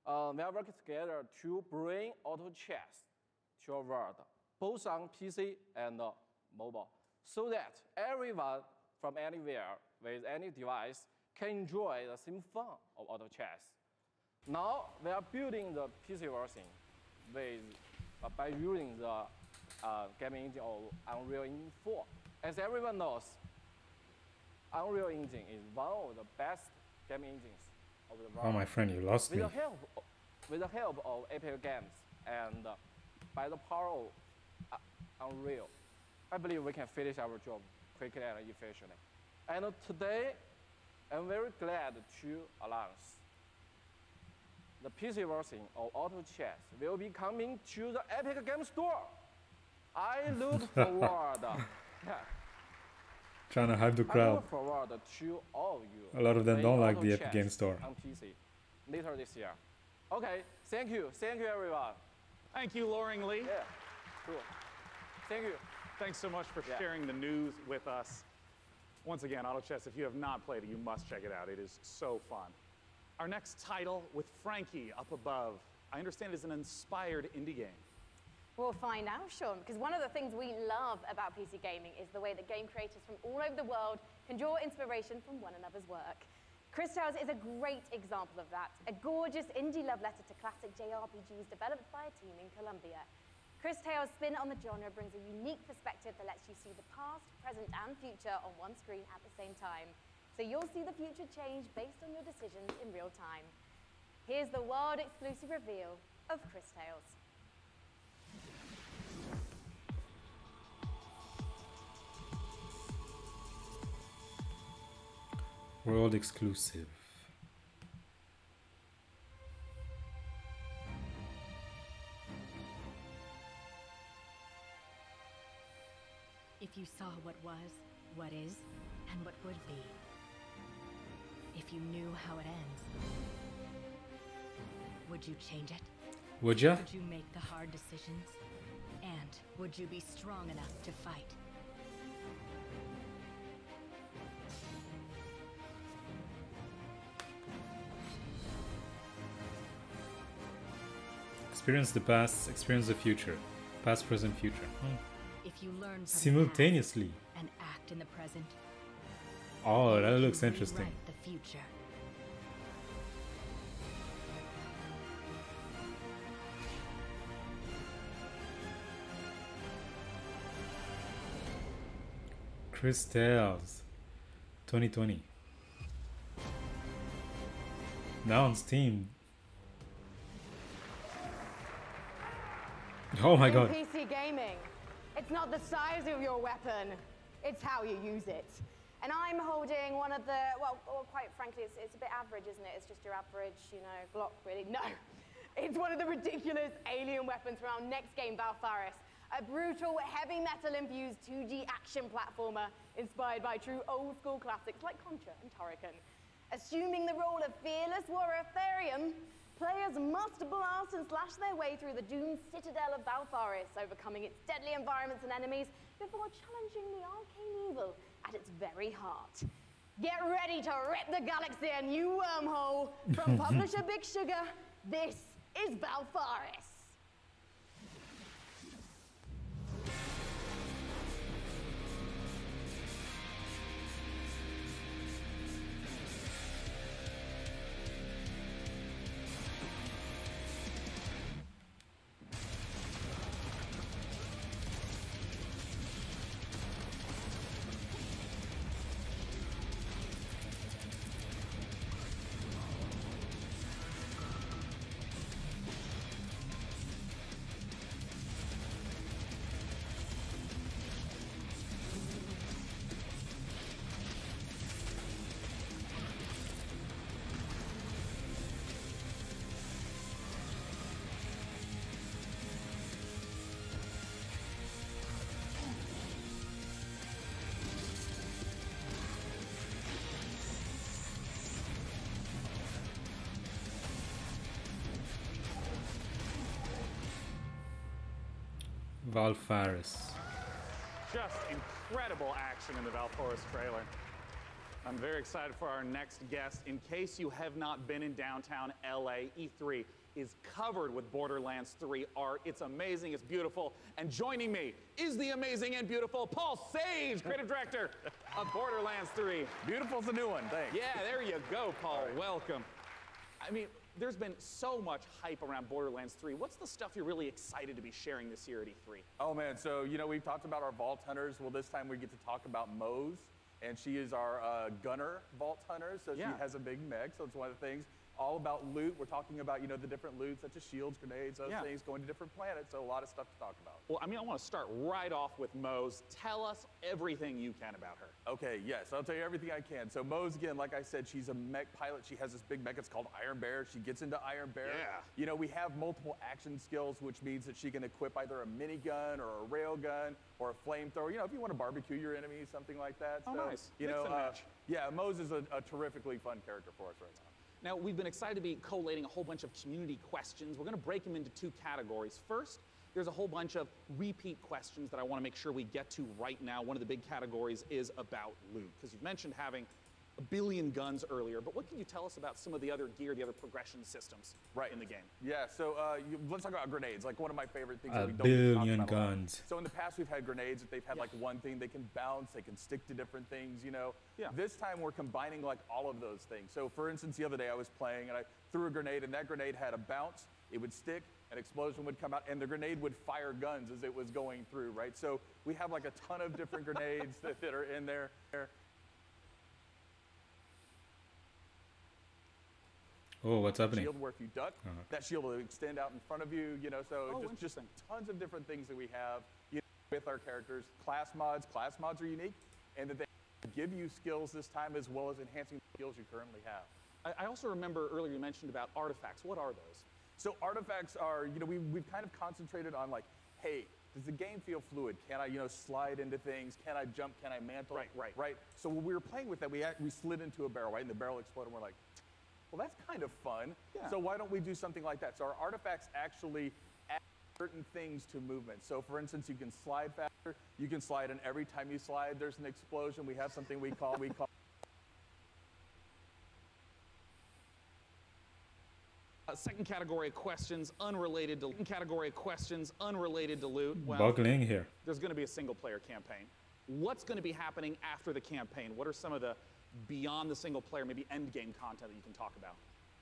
We are working together to bring Auto Chess to our world, both on PC and mobile. so that everyone from anywhere with any device can enjoy the same fun of auto chess. Now we are building the PC version by using the gaming engine of Unreal Engine 4. As everyone knows, Unreal Engine is one of the best gaming engines of the world. Oh, my friend, you lost me. With the help of Epic Games and by the power of Unreal, I believe we can finish our job quickly and efficiently. And today, I'm very glad to announce the PC version of Auto Chess will be coming to the Epic Games Store. I look forward. Trying to hype the I crowd. look forward to all of you. A lot of them don't like Auto the Epic Chess Games Store. on PC later this year. Okay, thank you everyone. Thank you, Loring Lee. Yeah, cool. Thank you. Thanks so much for sharing the news with us. Once again, Auto Chess, if you have not played it, you must check it out. It is so fun. Our next title with Frankie up above, I understand is an inspired indie game. We'll find out, Sean, because one of the things we love about PC gaming is the way that game creators from all over the world can draw inspiration from one another's work. Cris Tales is a great example of that, a gorgeous indie love letter to classic JRPGs developed by a team in Colombia. Cris Tales' spin on the genre brings a unique perspective that lets you see the past, present, and future on one screen at the same time. So you'll see the future change based on your decisions in real time. Here's the world-exclusive reveal of Cris Tales. World exclusive. If you saw what was, what is, and what would be. If you knew how it ends. Would you change it? Would ya? Would you make the hard decisions? And would you be strong enough to fight? Experience the past, experience the future. Past, present, future. If you learn from Simultaneously. the past and act in the present. Oh, that you looks can interesting. rewrite the future. Cris Tales 2020. Now on Steam. Oh my god. In PC gaming, it's not the size of your weapon, it's how you use it. And I'm holding one of the, well quite frankly, it's a bit average, isn't it? It's just your average, Glock, really. No, it's one of the ridiculous alien weapons from our next game, Valfaris. A brutal, heavy metal-infused 2D action platformer inspired by true old-school classics like Contra and Turrican. Assuming the role of fearless warrior Therion, players must blast and slash their way through the doomed citadel of Valfaris, overcoming its deadly environments and enemies before challenging the arcane evil at its very heart. Get ready to rip the galaxy a new wormhole. From publisher Big Sugar, this is Valfaris. Valfaris. Just incredible action in the Valfaris trailer. I'm very excited for our next guest. In case you have not been in downtown LA, E3 is covered with Borderlands 3 art. It's amazing, it's beautiful. And joining me is the amazing and beautiful Paul Sage, creative director of Borderlands 3. Beautiful's a new one, thanks. Yeah, there you go, Paul. Welcome. I mean, there's been so much hype around Borderlands 3. What's the stuff you're really excited to be sharing this year at E3? Oh man, so we've talked about our Vault Hunters. Well, this time we get to talk about Moze, and she is our gunner Vault Hunter, so she has a big mech, so it's one of the things. All about loot. We're talking about, the different loot, such as shields, grenades, those things, going to different planets, so a lot of stuff to talk about. Well, I mean, I want to start right off with Moze. Tell us everything you can about her. Okay, yes, I'll tell you everything I can. So Moze, again, like I said, she's a mech pilot. She has this big mech, it's called Iron Bear. She gets into Iron Bear. Yeah. We have multiple action skills, which means that she can equip either a minigun or a railgun or a flamethrower. If you want to barbecue your enemies, something like that. Oh, so, nice. Mix and match. Yeah, Moze is a terrifically fun character for us right now. Now, we've been excited to be collating a whole bunch of community questions. We're going to break them into two categories. First, there's a whole bunch of repeat questions that I want to make sure we get to right now. One of the big categories is about loot, because you've mentioned having a billion guns earlier, but what can you tell us about some of the other gear, the other progression systems in the game? Yeah, so let's talk about grenades, like one of my favorite things A that we don't get to talk billion about a lot. guns. So in the past we've had grenades that they've had like one thing, they can bounce, they can stick to different things, This time we're combining like all of those things. So for instance, the other day I was playing and I threw a grenade and that grenade had a bounce, it would stick, an explosion would come out, and the grenade would fire guns as it was going through, right? So we have like a ton of different grenades that are in there. Oh, what's happening? Shield where if you duck, that shield will extend out in front of you, so just tons of different things that we have with our characters. Class mods are unique, and that they give you skills this time as well as enhancing the skills you currently have. I also remember earlier you mentioned about artifacts. What are those? So artifacts are, we've kind of concentrated on like, hey, does the game feel fluid? Can I, slide into things? Can I jump? Can I mantle? Right. So when we were playing with that, we slid into a barrel, right? And the barrel exploded, and we're like, well, that's kind of fun. Yeah. So why don't we do something like that? So our artifacts actually add certain things to movement. So for instance, you can slide faster. You can slide, and every time you slide, there's an explosion. We have something we call second category of questions unrelated to loot. Well, buckling here. There's going to be a single-player campaign. What's going to be happening after the campaign? What are some of the beyond the single player, maybe end game content that you can talk about?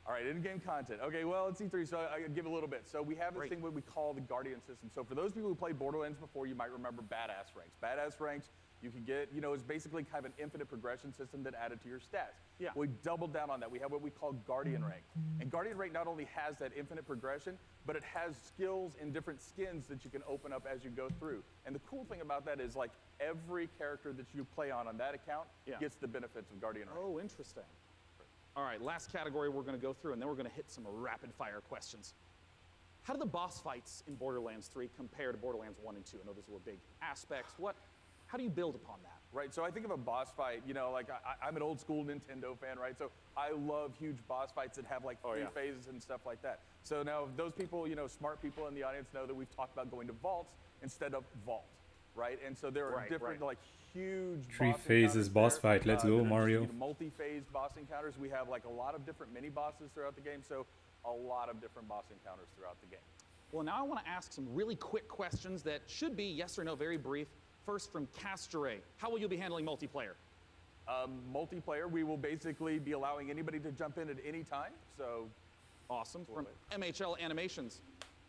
All right, end game content. Okay, well, it's E3, so I'll give a little bit. So we have this thing what we call the Guardian system. So for those people who played Borderlands before, you might remember Badass Ranks. Badass Ranks, you can get, it's basically kind of an infinite progression system that added to your stats. Yeah. We doubled down on that. We have what we call Guardian Rank. And Guardian Rank not only has that infinite progression, but it has skills in different skins that you can open up as you go through. And the cool thing about that is like every character that you play on that account gets the benefits of Guardian Rank. Oh, interesting. All right, last category we're going to go through, and then we're going to hit some rapid fire questions. How do the boss fights in Borderlands 3 compare to Borderlands 1 and 2? I know those were big aspects. How do you build upon that? Right, so I think of a boss fight, like I'm an old school Nintendo fan, right? So I love huge boss fights that have like three phases and stuff like that. So now those people, smart people in the audience know that we've talked about going to vaults instead of vault, right? And so there are different like huge three phases boss fight. Let's go, Mario. Multi-phased boss encounters. We have like a lot of different mini bosses throughout the game, so a lot of different boss encounters throughout the game. Well, now I want to ask some really quick questions that should be yes or no, very brief. First from Castore, how will you be handling multiplayer? Multiplayer, we will basically be allowing anybody to jump in at any time, so. Awesome. From MHL Animations,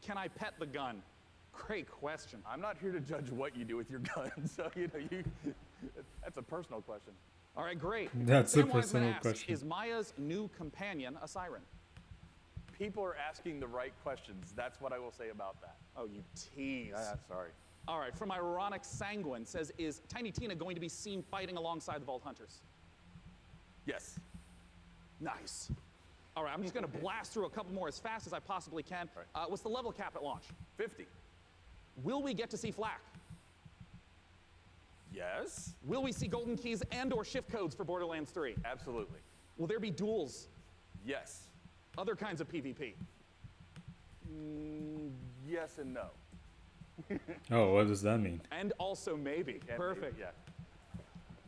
can I pet the gun? Great question. I'm not here to judge what you do with your gun, so that's a personal question. All right, great. That's a personal question. Is Maya's new companion a siren? People are asking the right questions. That's what I will say about that. Oh, you tease. Sorry. All right, from Ironic Sanguine says, is Tiny Tina going to be seen fighting alongside the Vault Hunters? Yes. Nice. All right, I'm just going to blast through a couple more as fast as I possibly can. Right. What's the level cap at launch? 50. Will we get to see Flak? Yes. Will we see golden keys and or shift codes for Borderlands 3? Absolutely. Will there be duels? Yes. Other kinds of PvP? Yes and no. Oh, what does that mean? And also maybe. And perfect. Maybe,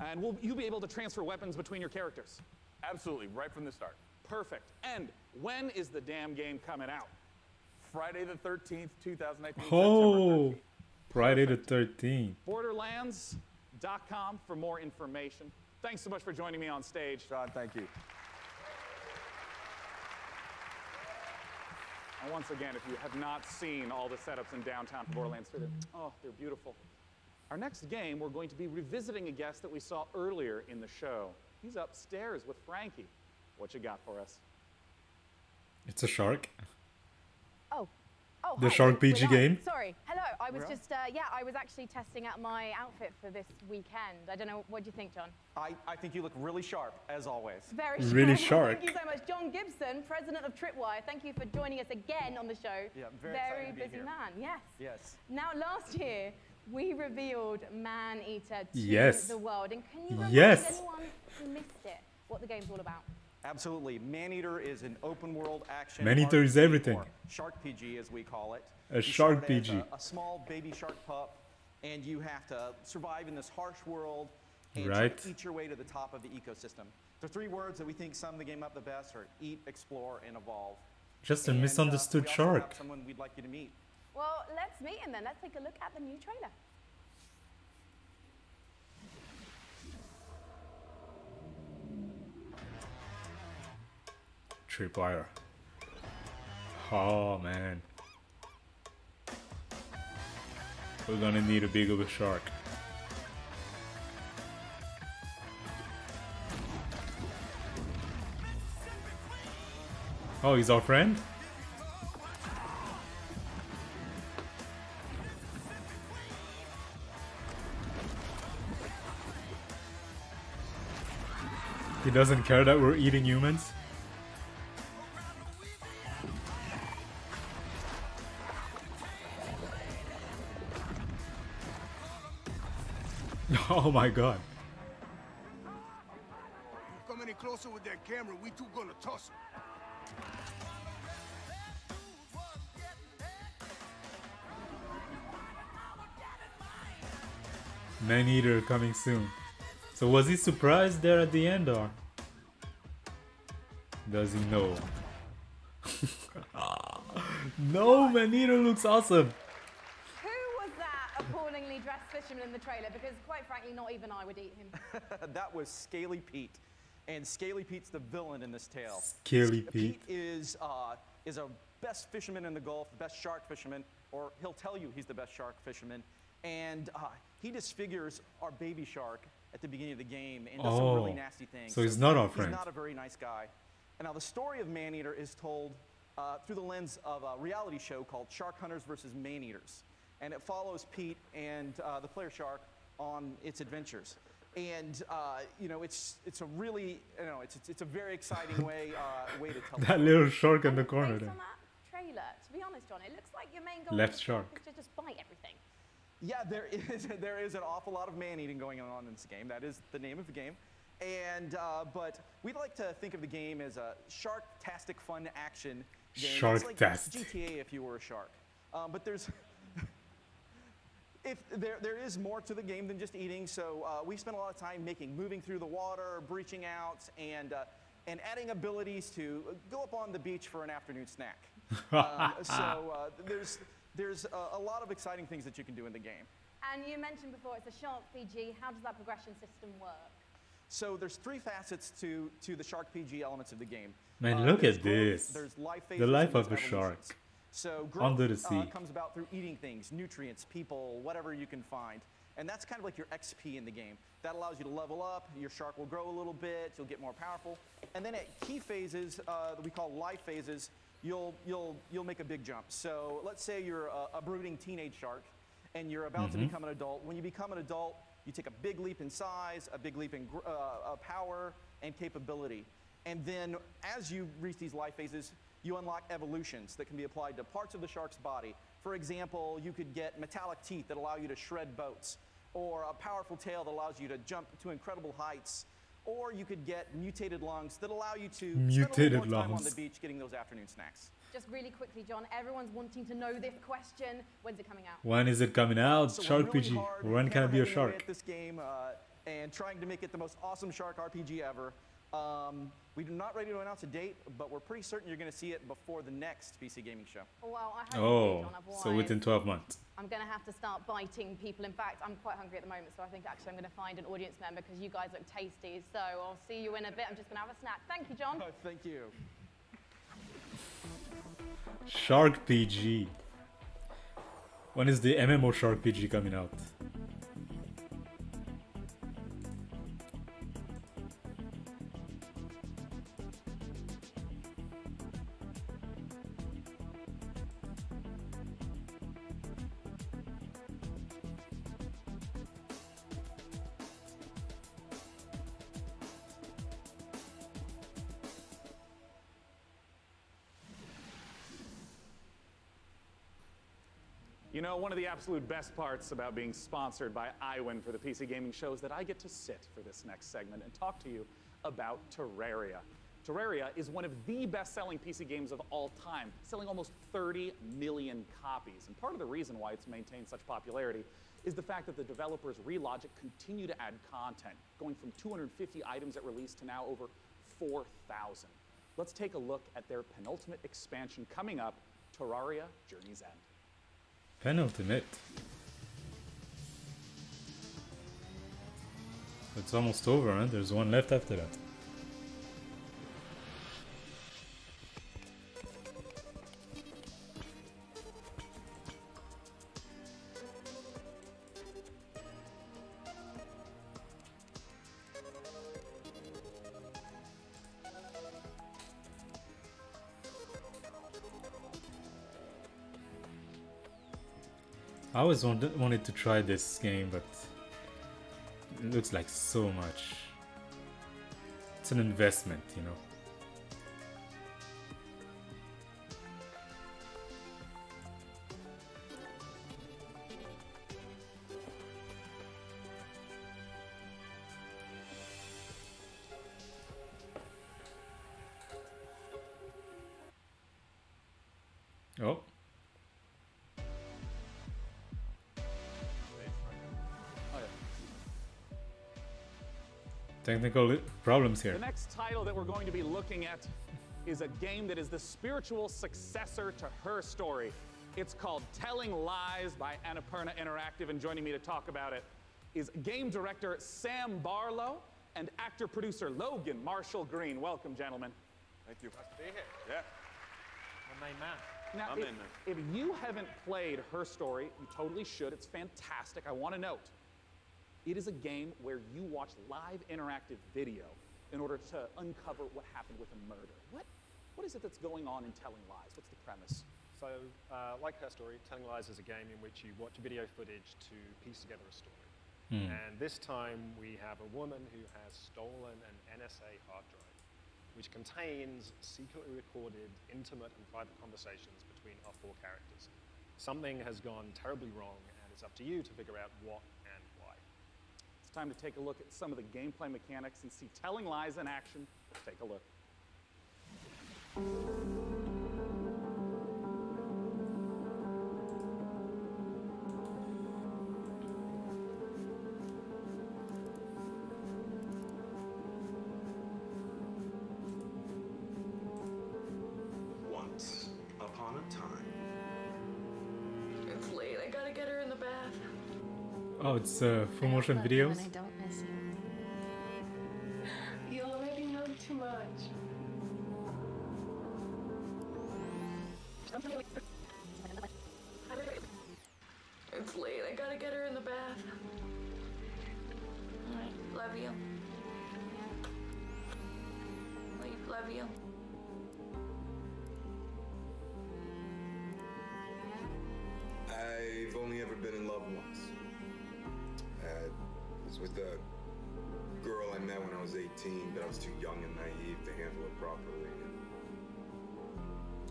And you'll be able to transfer weapons between your characters. Absolutely, right from the start. Perfect. And when is the damn game coming out? Friday the 13th, 2019. Oh, Friday the 13th. Borderlands.com for more information. Thanks so much for joining me on stage. John, thank you. And once again, if you have not seen all the setups in downtown for Borderlands 3, they're beautiful. Our next game, we're going to be revisiting a guest that we saw earlier in the show. He's upstairs with Frankie. What you got for us? It's a shark. Oh, The hi. Shark PG We're live. game? Sorry. Hello. I was We're on? just, I was actually testing out my outfit for this weekend. I don't know. What do you think, John? I think you look really sharp, as always. Very Really sharp. sharp. Thank you so much. John Gibson, president of Tripwire. Thank you for joining us again on the show. Yeah, I'm very excited to be busy here. man. Yes. Yes. Now, last year, we revealed Man-Eater to Yes. the world. And can you remind Yes. anyone who missed it what the game's all about? Absolutely. Man-Eater is an open-world action. Man-Eater is RPG, everything. or Shark PG, as we call it. A You shark start as PG. A small baby shark pup, and you have to survive in this harsh world and Right. try to eat your way to the top of the ecosystem. The three words that we think sum the game up the best are eat, explore, and evolve. Just a And, misunderstood we also shark. have someone we'd like you to meet. Well, let's meet him then. Let's take a look at the new trailer. Tripwire. Oh man. We're gonna need a big of a shark. Oh, he's our friend? He doesn't care that we're eating humans? Oh my god. Come any closer with that camera, we two gonna tussle. Man-Eater coming soon. So was he surprised there at the end or does he know? No, Man-Eater looks awesome. Who was that appallingly dressed fisherman in the trailer? Because quite frankly, not even I would eat him. That was Scaly Pete, and Scaly Pete's the villain in this tale. Scaly Pete. Pete is a best fisherman in the Gulf, best shark fisherman, or he'll tell you he's the best shark fisherman, and he disfigures our baby shark at the beginning of the game and does some really Oh, nasty things. so he's not our He's friend. not a very nice guy. And now the story of Man-Eater is told through the lens of a reality show called Shark Hunters versus Man-Eaters, and it follows Pete and the player shark on its adventures. And you know, it's a really, you know, it's a very exciting way to tell. That little shark in the corner Based there. on that trailer, to be honest, John, it looks like your main goal Left is shark. to just bite everything. Yeah, there is an awful lot of man-eating going on in this game. That is the name of the game. And but we'd like to think of the game as a shark-tastic fun action game. It's like Shark-tastic. GTA if you were a shark. But there's there is more to the game than just eating. So we spent a lot of time moving through the water, breaching out, and adding abilities to go up on the beach for an afternoon snack. There's a lot of exciting things that you can do in the game. And you mentioned before it's a Shark PG. How does that progression system work? So there's three facets to the Shark PG elements of the game. Man, look There's at growth, this. There's life The phases, life and there's of a evolutions. shark. So growth Under the sea. comes about through eating things, nutrients, people, whatever you can find. And that's kind of like your XP in the game. That allows you to level up, your shark will grow a little bit, you'll get more powerful. And then at key phases that we call life phases, you'll make a big jump. So let's say you're a brooding teenage shark and you're about to become an adult. When you become an adult, you take a big leap in size, a big leap in power and capability. And then as you reach these life phases, you unlock evolutions that can be applied to parts of the shark's body. For example, you could get metallic teeth that allow you to shred boats, or a powerful tail that allows you to jump to incredible heights, or you could get mutated lungs that allow you to spend a Mutated little more time on lungs. the beach getting those afternoon snacks. Just really quickly, John, everyone's wanting to know this question. When's it coming out? When is it coming out? So we're Shark really PG. hard When can I be a hammer-hitting away shark? at this game. and trying to make it the most awesome shark RPG ever. We're not ready to announce a date, but we're pretty certain you're going to see it before the next PC Gaming Show. Well, I hope Oh, John, otherwise so within 12 months. I'm going to have to start biting people. In fact, I'm quite hungry at the moment, so I think actually I'm going to find an audience member because you guys look tasty. So I'll see you in a bit. I'm just going to have a snack. Thank you, John. Thank you. Shark PG. When is the MMO Shark PG coming out? You know, one of the absolute best parts about being sponsored by iWin for the PC Gaming Show is that I get to sit for this next segment and talk to you about Terraria. Terraria is one of the best-selling PC games of all time, selling almost 30 million copies. And part of the reason why it's maintained such popularity is the fact that the developers Relogic continue to add content, going from 250 items at release to now over 4,000. Let's take a look at their penultimate expansion coming up, Terraria Journey's End. Penultimate. It's almost over, huh? There's one left after that. I always wanted to try this game, but it looks like so much. It's an investment, you know. Oh. Technical problems here. The next title that we're going to be looking at is a game that is the spiritual successor to Her Story. It's called Telling Lies by Annapurna Interactive, and joining me to talk about it is game director Sam Barlow and actor-producer Logan Marshall Green. Welcome, gentlemen. Thank you. Nice to be here. Yeah. My main man. Now, if you haven't played Her Story, you totally should. It's fantastic. I want to note, it is a game where you watch live interactive video in order to uncover what happened with a murder. What is it that's going on in Telling Lies? What's the premise? So, like Her Story, Telling Lies is a game in which you watch video footage to piece together a story. And this time we have a woman who has stolen an NSA hard drive, which contains secretly recorded, intimate and private conversations between our four characters. Something has gone terribly wrong, and it's up to you to figure out what and why. It's time to take a look at some of the gameplay mechanics and see Telling Lies in action. Let's take a look. Once upon a time. It's late. I gotta get her in the bath. Oh, it's full motion videos? I don't miss you. You already know too much. It's late. I gotta get her in the bath. Alright, love you. Love you. I've only ever been in love once. It was with a girl I met when I was 18, but I was too young and naive to handle it properly.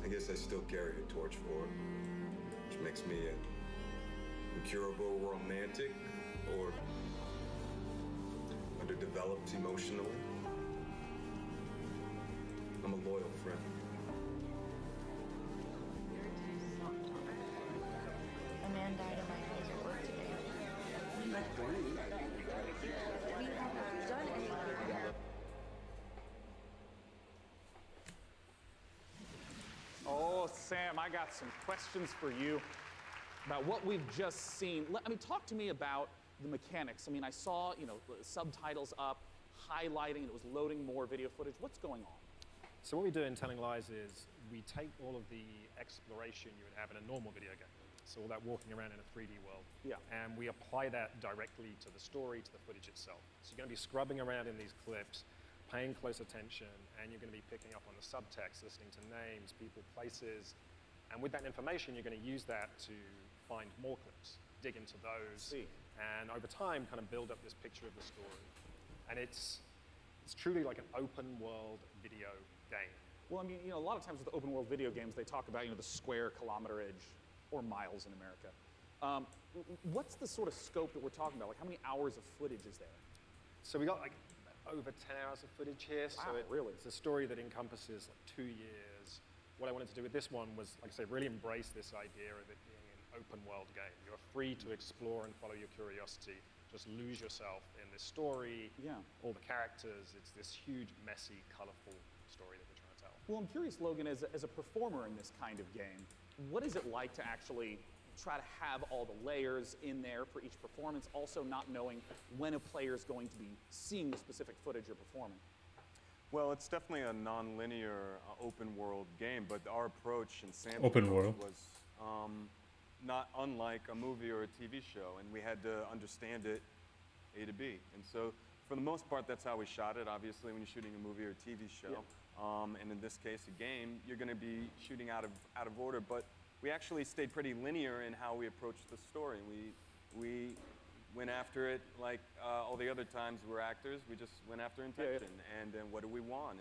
I guess I still carry a torch for it, which makes me an incurable romantic or underdeveloped emotionally. I'm a loyal friend. A man died in my house at work today. Sam, I got some questions for you about what we've just seen. I mean, talk to me about the mechanics. I mean, I saw, you know, subtitles up, highlighting, and it was loading more video footage. What's going on? So what we do in Telling Lies is we take all of the exploration you would have in a normal video game. So all that walking around in a 3D world. Yeah. And we apply that directly to the story, to the footage itself. So you're going to be scrubbing around in these clips, paying close attention, and you're going to be picking up on the subtext, listening to names, people, places. And with that information, you're going to use that to find more clips, dig into those, and over time kind of build up this picture of the story. And it's truly like an open world video game. Well, I mean, you know, a lot of times with open world video games, they talk about, you know, the square kilometerage or miles in America. What's the sort of scope that we're talking about? Like, how many hours of footage is there? So we got like over 10 hours of footage here. Wow, so really? It's a story that encompasses like 2 years. What I wanted to do with this one was, like I say, really embrace this idea of it being an open world game. You're free to explore and follow your curiosity. Just lose yourself in this story. Yeah. All the characters. It's this huge, messy, colorful story that we're trying to tell. Well, I'm curious, Logan, as a performer in this kind of game, what is it like to actually try to have all the layers in there for each performance, also not knowing when a player is going to be seeing the specific footage you're performing? Well, it's definitely a non-linear open world game, but our approach in Sam's Open approach world. was not unlike a movie or a TV show, and we had to understand it A to B. And so, for the most part, that's how we shot it. Obviously, when you're shooting a movie or a TV show, and in this case, a game, you're going to be shooting out of order. But we actually stayed pretty linear in how we approached the story. We went after it like all the other times we're actors. We just went after intention and what do we want,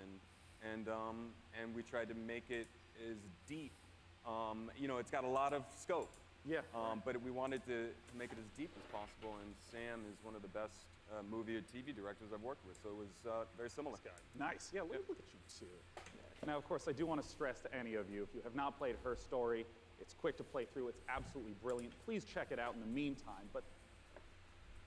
and we tried to make it as deep. You know, it's got a lot of scope. Yeah. But we wanted to make it as deep as possible, and Sam is one of the best movie or TV directors I've worked with, so it was very similar. Nice. Yeah, look at you two. Now, of course, I do want to stress to any of you, if you have not played Her Story, it's quick to play through. It's absolutely brilliant. Please check it out in the meantime. But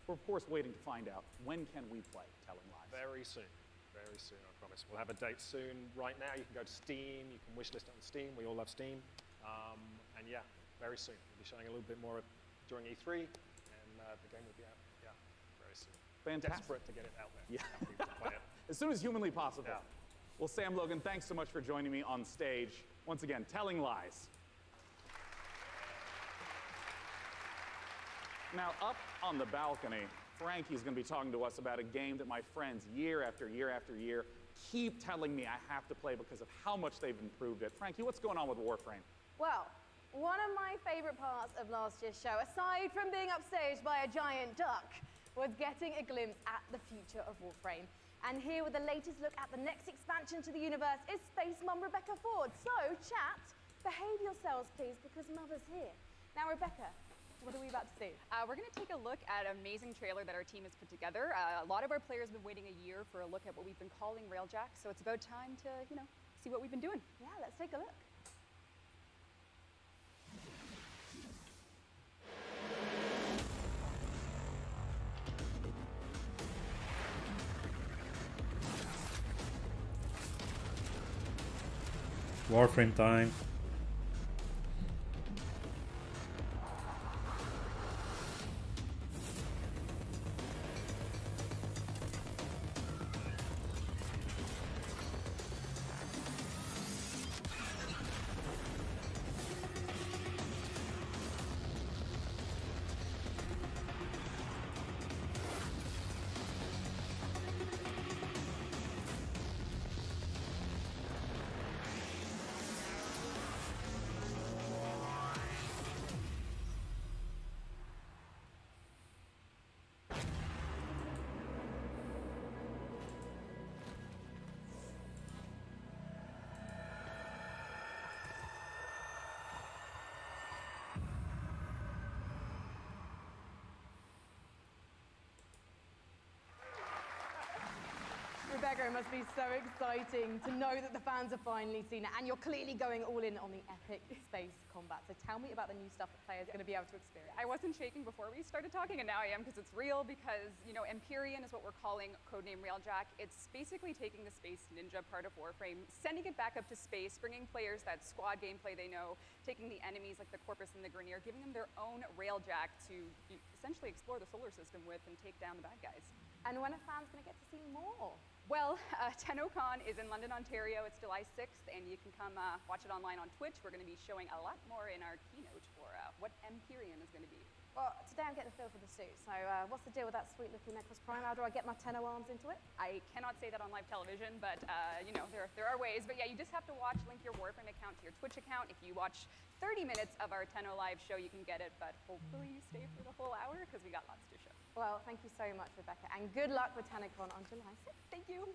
we're, of course, waiting to find out, when can we play Telling Lies? Very soon, I promise. We'll have a date soon. Right now, you can go to Steam. You can wishlist it on Steam. We all love Steam. And yeah, very soon. We'll be showing a little bit more during E3, and the game will be out, very soon. Fantastic. Desperate to get it out there. Yeah. To play it. As soon as humanly possible. Yeah. Well, Sam Logan, thanks so much for joining me on stage. Once again, Telling Lies. Now, up on the balcony, Frankie's going to be talking to us about a game that my friends, year after year after year, keep telling me I have to play because of how much they've improved it. Frankie, what's going on with Warframe? Well, one of my favorite parts of last year's show, aside from being upstaged by a giant duck, was getting a glimpse at the future of Warframe. And here with the latest look at the next expansion to the universe is Space Mum Rebecca Ford. So, chat, behave yourselves, please, because Mother's here. Now, Rebecca, what are we about to see? We're going to take a look at an amazing trailer that our team has put together. A lot of our players have been waiting a year for a look at what we've been calling Railjack, so it's about time to, you know, see what we've been doing. Yeah, let's take a look. Warframe time. Rebecca, it must be so exciting to know that the fans have finally seen it, and you're clearly going all in on the epic space combat. So tell me about the new stuff that players are going to be able to experience. I wasn't shaking before we started talking, and now I am because it's real, because, you know, Empyrean is what we're calling codename Railjack. It's basically taking the Space Ninja part of Warframe, sending it back up to space, bringing players that squad gameplay they know, taking the enemies like the Corpus and the Grineer, giving them their own Railjack to essentially explore the solar system with and take down the bad guys. And when are fans going to get to see more? Well, TennoCon is in London, Ontario. It's July 6th, and you can come watch it online on Twitch. We're going to be showing a lot more in our keynote for what Empyrean is going to be. Well, today I'm getting a feel for the suit, so what's the deal with that sweet little necklace prime? How do I get my Tenno arms into it? I cannot say that on live television, but you know, there are ways. But yeah, you just have to link your Warframe account to your Twitch account. If you watch 30 minutes of our Tenno live show, you can get it, but hopefully you stay for the whole hour because we got lots to show. Well, thank you so much, Rebecca, and good luck with TennoCon on July 6th. Thank you.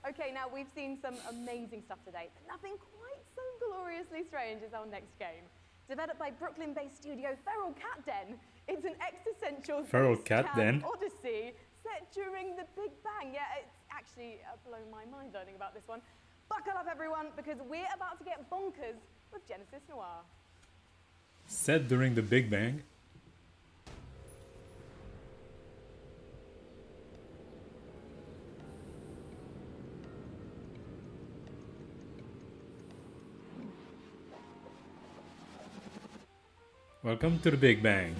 Okay, now we've seen some amazing stuff today, but nothing quite so gloriously strange as our next game. Developed by Brooklyn-based studio Feral Cat Den, it's an existential Feral Cat Den odyssey set during the Big Bang. Yeah, it's actually blown my mind learning about this one. Buckle up, everyone, because we're about to get bonkers with Genesis Noir. Set during the Big Bang. Welcome to the Big Bang.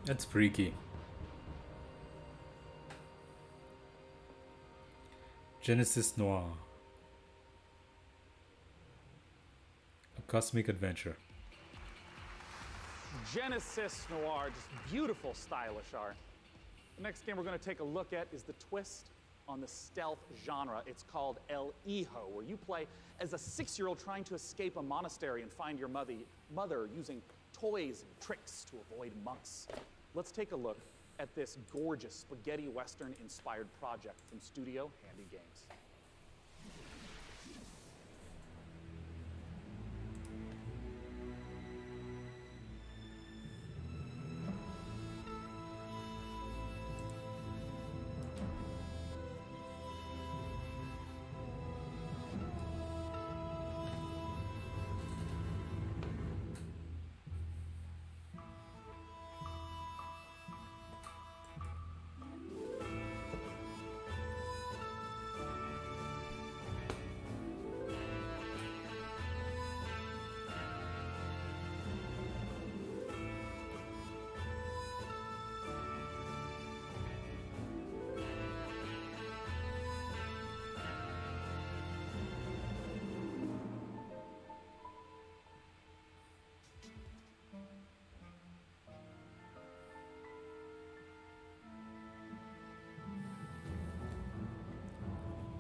That's freaky. Genesis Noir. A cosmic adventure. Genesis Noir, just beautiful, stylish art. The next game we're going to take a look at is the twist on the stealth genre. It's called El Hijo, where you play as a 6-year-old trying to escape a monastery and find your mother using toys and tricks to avoid monks. Let's take a look at this gorgeous spaghetti western inspired project from Studio Handy Games.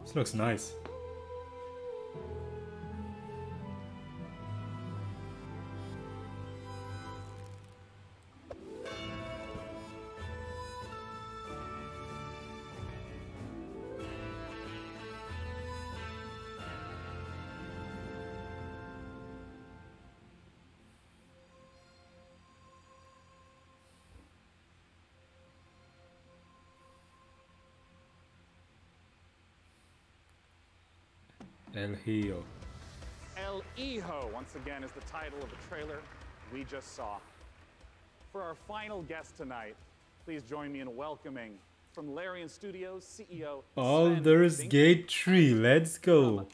This looks nice. El Hijo. El Hijo, once again, is the title of the trailer we just saw. For our final guest tonight, please join me in welcoming from Larian Studios CEO Baldur's Gate 3, let's go.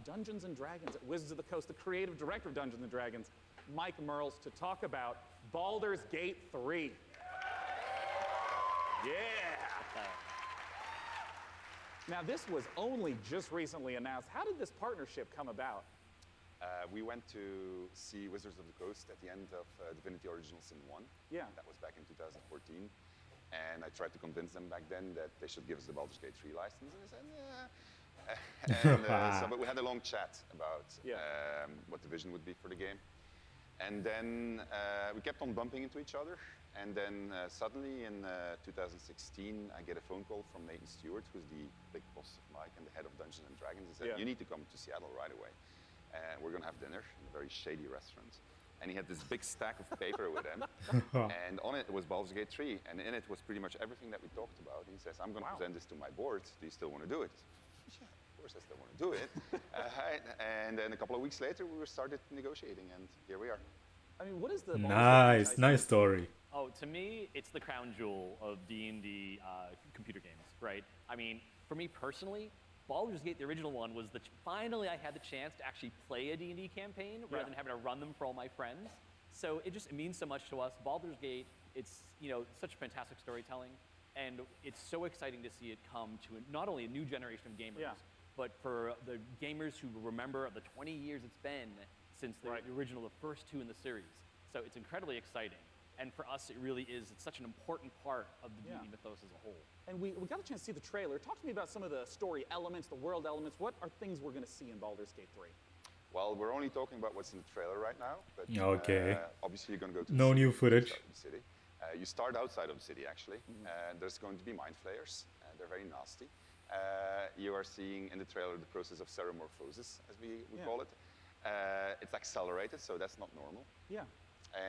Dungeons & Dragons at Wizards of the Coast, the creative director of Dungeons & Dragons, Mike Mearls, to talk about Baldur's Gate 3. Yeah! Now, this was only just recently announced. How did this partnership come about? We went to see Wizards of the Coast at the end of Divinity Original Sin 1. Yeah. That was back in 2014. And I tried to convince them back then that they should give us the Baldur's Gate 3 license. And they said, yeah. But we had a long chat about what the vision would be for the game. And then we kept on bumping into each other. And then suddenly in 2016, I get a phone call from Nathan Stewart, who's the big boss of Mike and the head of Dungeons & Dragons. He said, you need to come to Seattle right away. We're going to have dinner in a very shady restaurant. And he had this big stack of paper with him. And on it was Baldur's Gate 3. And in it was pretty much everything that we talked about. And he says, I'm going to present this to my board. Do you still want to do it? Yeah, of course I still want to do it. And then a couple of weeks later, we started negotiating. And here we are. I mean, what is the nice story. Oh, to me, it's the crown jewel of D&D computer games, right? I mean, for me personally, Baldur's Gate, the original one, was finally I had the chance to actually play a D&D campaign rather than having to run them for all my friends. So it means so much to us. Baldur's Gate, it's such fantastic storytelling, and it's so exciting to see it come to not only a new generation of gamers, but for the gamers who remember the 20 years it's been since the original, the first two in the series. So it's incredibly exciting. And for us, it really is. It's such an important part of the D&D mythos as a whole. And we got a chance to see the trailer. Talk to me about some of the story elements, the world elements. What are things we're going to see in Baldur's Gate 3? Well, we're only talking about what's in the trailer right now. But, obviously, you're going to go to no new footage. The city. You start outside of the city, actually. There's going to be mind flayers. They're very nasty. You are seeing in the trailer the process of ceremorphosis, as we call it. It's accelerated, so that's not normal. Yeah.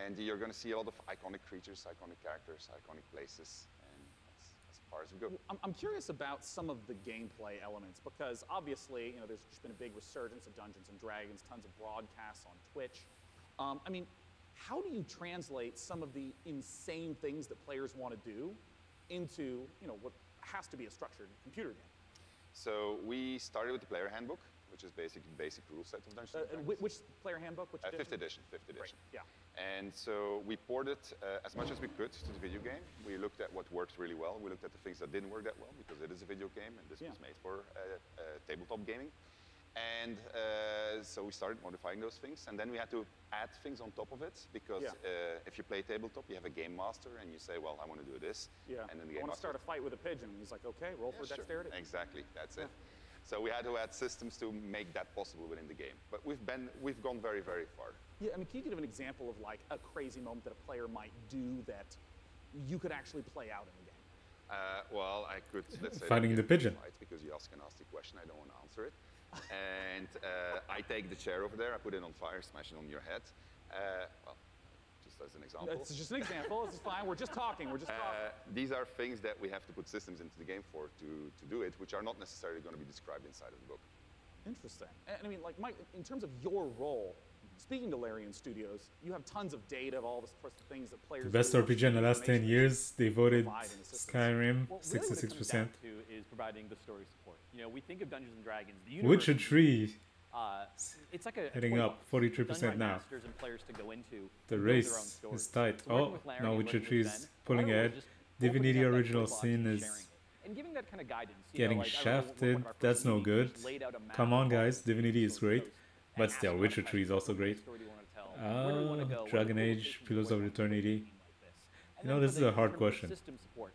And you're going to see a lot of iconic creatures, iconic characters, iconic places, and that's as far as we go. I'm curious about some of the gameplay elements because obviously, there's just been a big resurgence of Dungeons and Dragons, tons of broadcasts on Twitch. I mean, how do you translate some of the insane things that players want to do into, what has to be a structured computer game? So we started with the player handbook, which is basic rule set of Dungeons and Dragons. Which player handbook? Which edition? 5th edition. 5th edition. Right. Yeah. And so we ported as much as we could to the video game. We looked at what worked really well. We looked at the things that didn't work that well because it is a video game and this was made for tabletop gaming. And so we started modifying those things. And then we had to add things on top of it because if you play tabletop, you have a game master and you say, well, I want to do this. Yeah. And then the I game want to start a fight with a pigeon. And he's like, okay, roll for dexterity. Exactly, that's it. So we had to add systems to make that possible within the game. But we've gone very, very far. Yeah, I mean, can you give an example of like a crazy moment that a player might do that you could actually play out in the game? Well, I could, let's say, finding the pigeon. Because you ask a nasty question, I don't want to answer it. And I take the chair over there, I put it on fire, smash it on your head. Well, just as an example. It's just an example. This is fine. We're just talking. We're just talking. These are things that we have to put systems into the game for to do it, which are not necessarily going to be described inside of the book. Interesting. And I mean, like, Mike, in terms of your role, speaking to Larian Studios, you have tons of data of all the sorts of things that players. The best RPG in the last 10 years, they voted Skyrim, well, 66%. Really what it comes down to is providing the story support. We think of Dungeons and Dragons. The universe, Witcher 3, it's like a heading up 43% now. And players to go into The race is tight. Oh, now Witcher 3 is pulling ahead. Divinity Original Sin is and giving that kind of guidance. Getting shafted. That's no good. Come on, guys. Divinity is great. But still, Witcher 3 is also great. Dragon Age, Pillars of Eternity. This is a hard question. System support.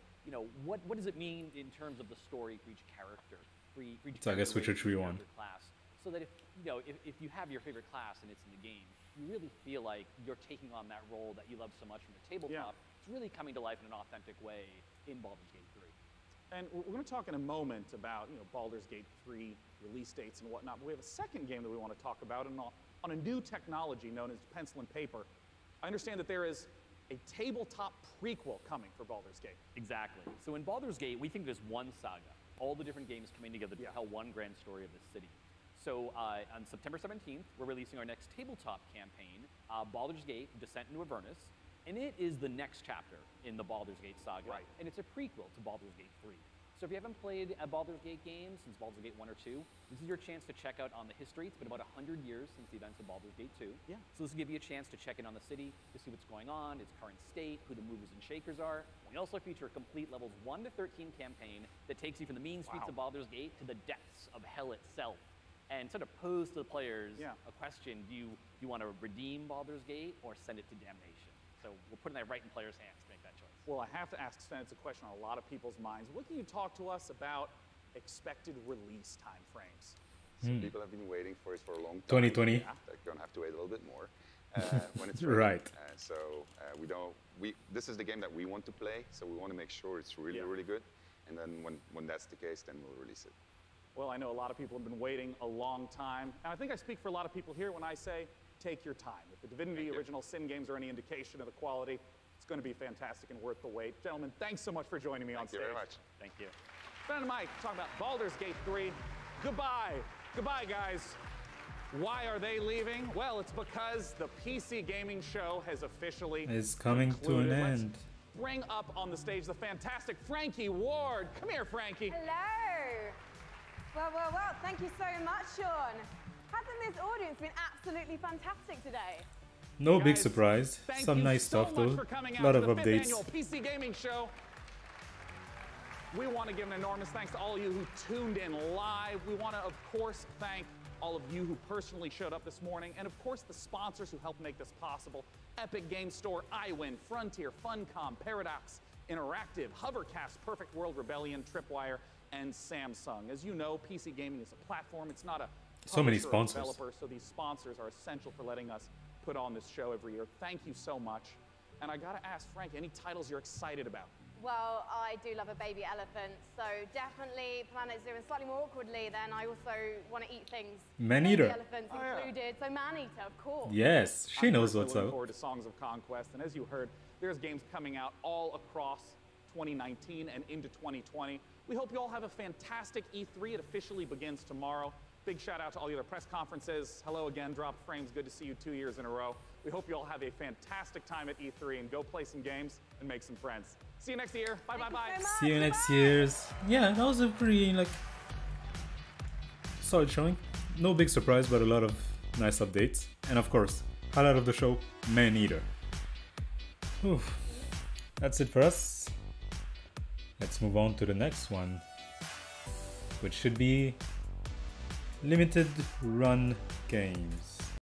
What does it mean in terms of the story for each character? For each So I guess Witcher 3 won. Class, so that if you have your favorite class and it's in the game, you really feel like you're taking on that role that you love so much from the tabletop. It's really coming to life in an authentic way in Baldur's Gate 3. And we're going to talk in a moment about Baldur's Gate 3 release dates and whatnot. But we have a second game that we want to talk about on a new technology known as pencil and paper. I understand that there is a tabletop prequel coming for Baldur's Gate. Exactly. So in Baldur's Gate, we think there's one saga, all the different games coming together to tell one grand story of this city. So on September 17th, we're releasing our next tabletop campaign, Baldur's Gate: Descent into Avernus, and it is the next chapter in the Baldur's Gate saga, and it's a prequel to Baldur's Gate 3. So if you haven't played a Baldur's Gate game since Baldur's Gate 1 or 2, this is your chance to check out on the history. It's been about 100 years since the events of Baldur's Gate 2. Yeah. So this will give you a chance to check in on the city, to see what's going on, its current state, who the movers and shakers are. We also feature a complete levels 1 to 13 campaign that takes you from the mean streets of Baldur's Gate to the depths of hell itself. And sort of pose to the players a question: do you want to redeem Baldur's Gate or send it to damnation? So we're putting that right in players' hands to make that choice. Well, I have to ask Sven, it's a question on a lot of people's minds. What can you talk to us about expected release time frames? So people have been waiting for it for a long time. 2020. They're going to have to wait a little bit more when it's ready. Right. This is the game that we want to play, so we want to make sure it's really, really good. And then when that's the case, then we'll release it. Well, I know a lot of people have been waiting a long time. And I think I speak for a lot of people here when I say, take your time. If the Divinity Original Sin games are any indication of the quality, it's going to be fantastic and worth the wait. Gentlemen, thanks so much for joining me on stage. Thank you very much. Thank you. Ben and Mike talking about Baldur's Gate 3. Goodbye. Goodbye, guys. Why are they leaving? Well, it's because the PC gaming show has officially It's coming concluded. to an Let's end. bring up on the stage the fantastic Frankie Ward. Come here, Frankie. Hello. Well, thank you so much, Sean. Hasn't this audience been absolutely fantastic today? No big surprise. Some nice stuff though. A lot of updates. Annual PC Gaming Show. We want to give an enormous thanks to all of you who tuned in live. We want to, of course, thank all of you who personally showed up this morning, and of course the sponsors who helped make this possible. Epic Game Store, iWin, Frontier, Funcom, Paradox, Interactive, Hovercast, Perfect World, Rebellion, Tripwire, and Samsung. As you know, PC gaming is a platform. It's not a so many publisher or sponsors. developer, so these sponsors are essential for letting us put on this show every year. Thank you so much. And I gotta ask, Frank, any titles you're excited about? Well, I do love a baby elephant, so definitely Planet Zoo, and slightly more awkwardly, then I also want to eat things. Maneater. Baby elephants included, so Maneater, of course. Yes, she knows what's looking up. forward to Songs of Conquest, and as you heard, there's games coming out all across 2019 and into 2020. We hope you all have a fantastic E3. It officially begins tomorrow. Big shout out to all the other press conferences. Hello again, Drop Frames. Good to see you 2 years in a row. We hope you all have a fantastic time at E3 and go play some games and make some friends. See you next year. Bye, bye, bye. See you next year's. Yeah, that was a pretty solid showing. No big surprise, but a lot of nice updates. And of course, highlight of the show, Maneater. Oof. That's it for us. Let's move on to the next one, which should be limited run games.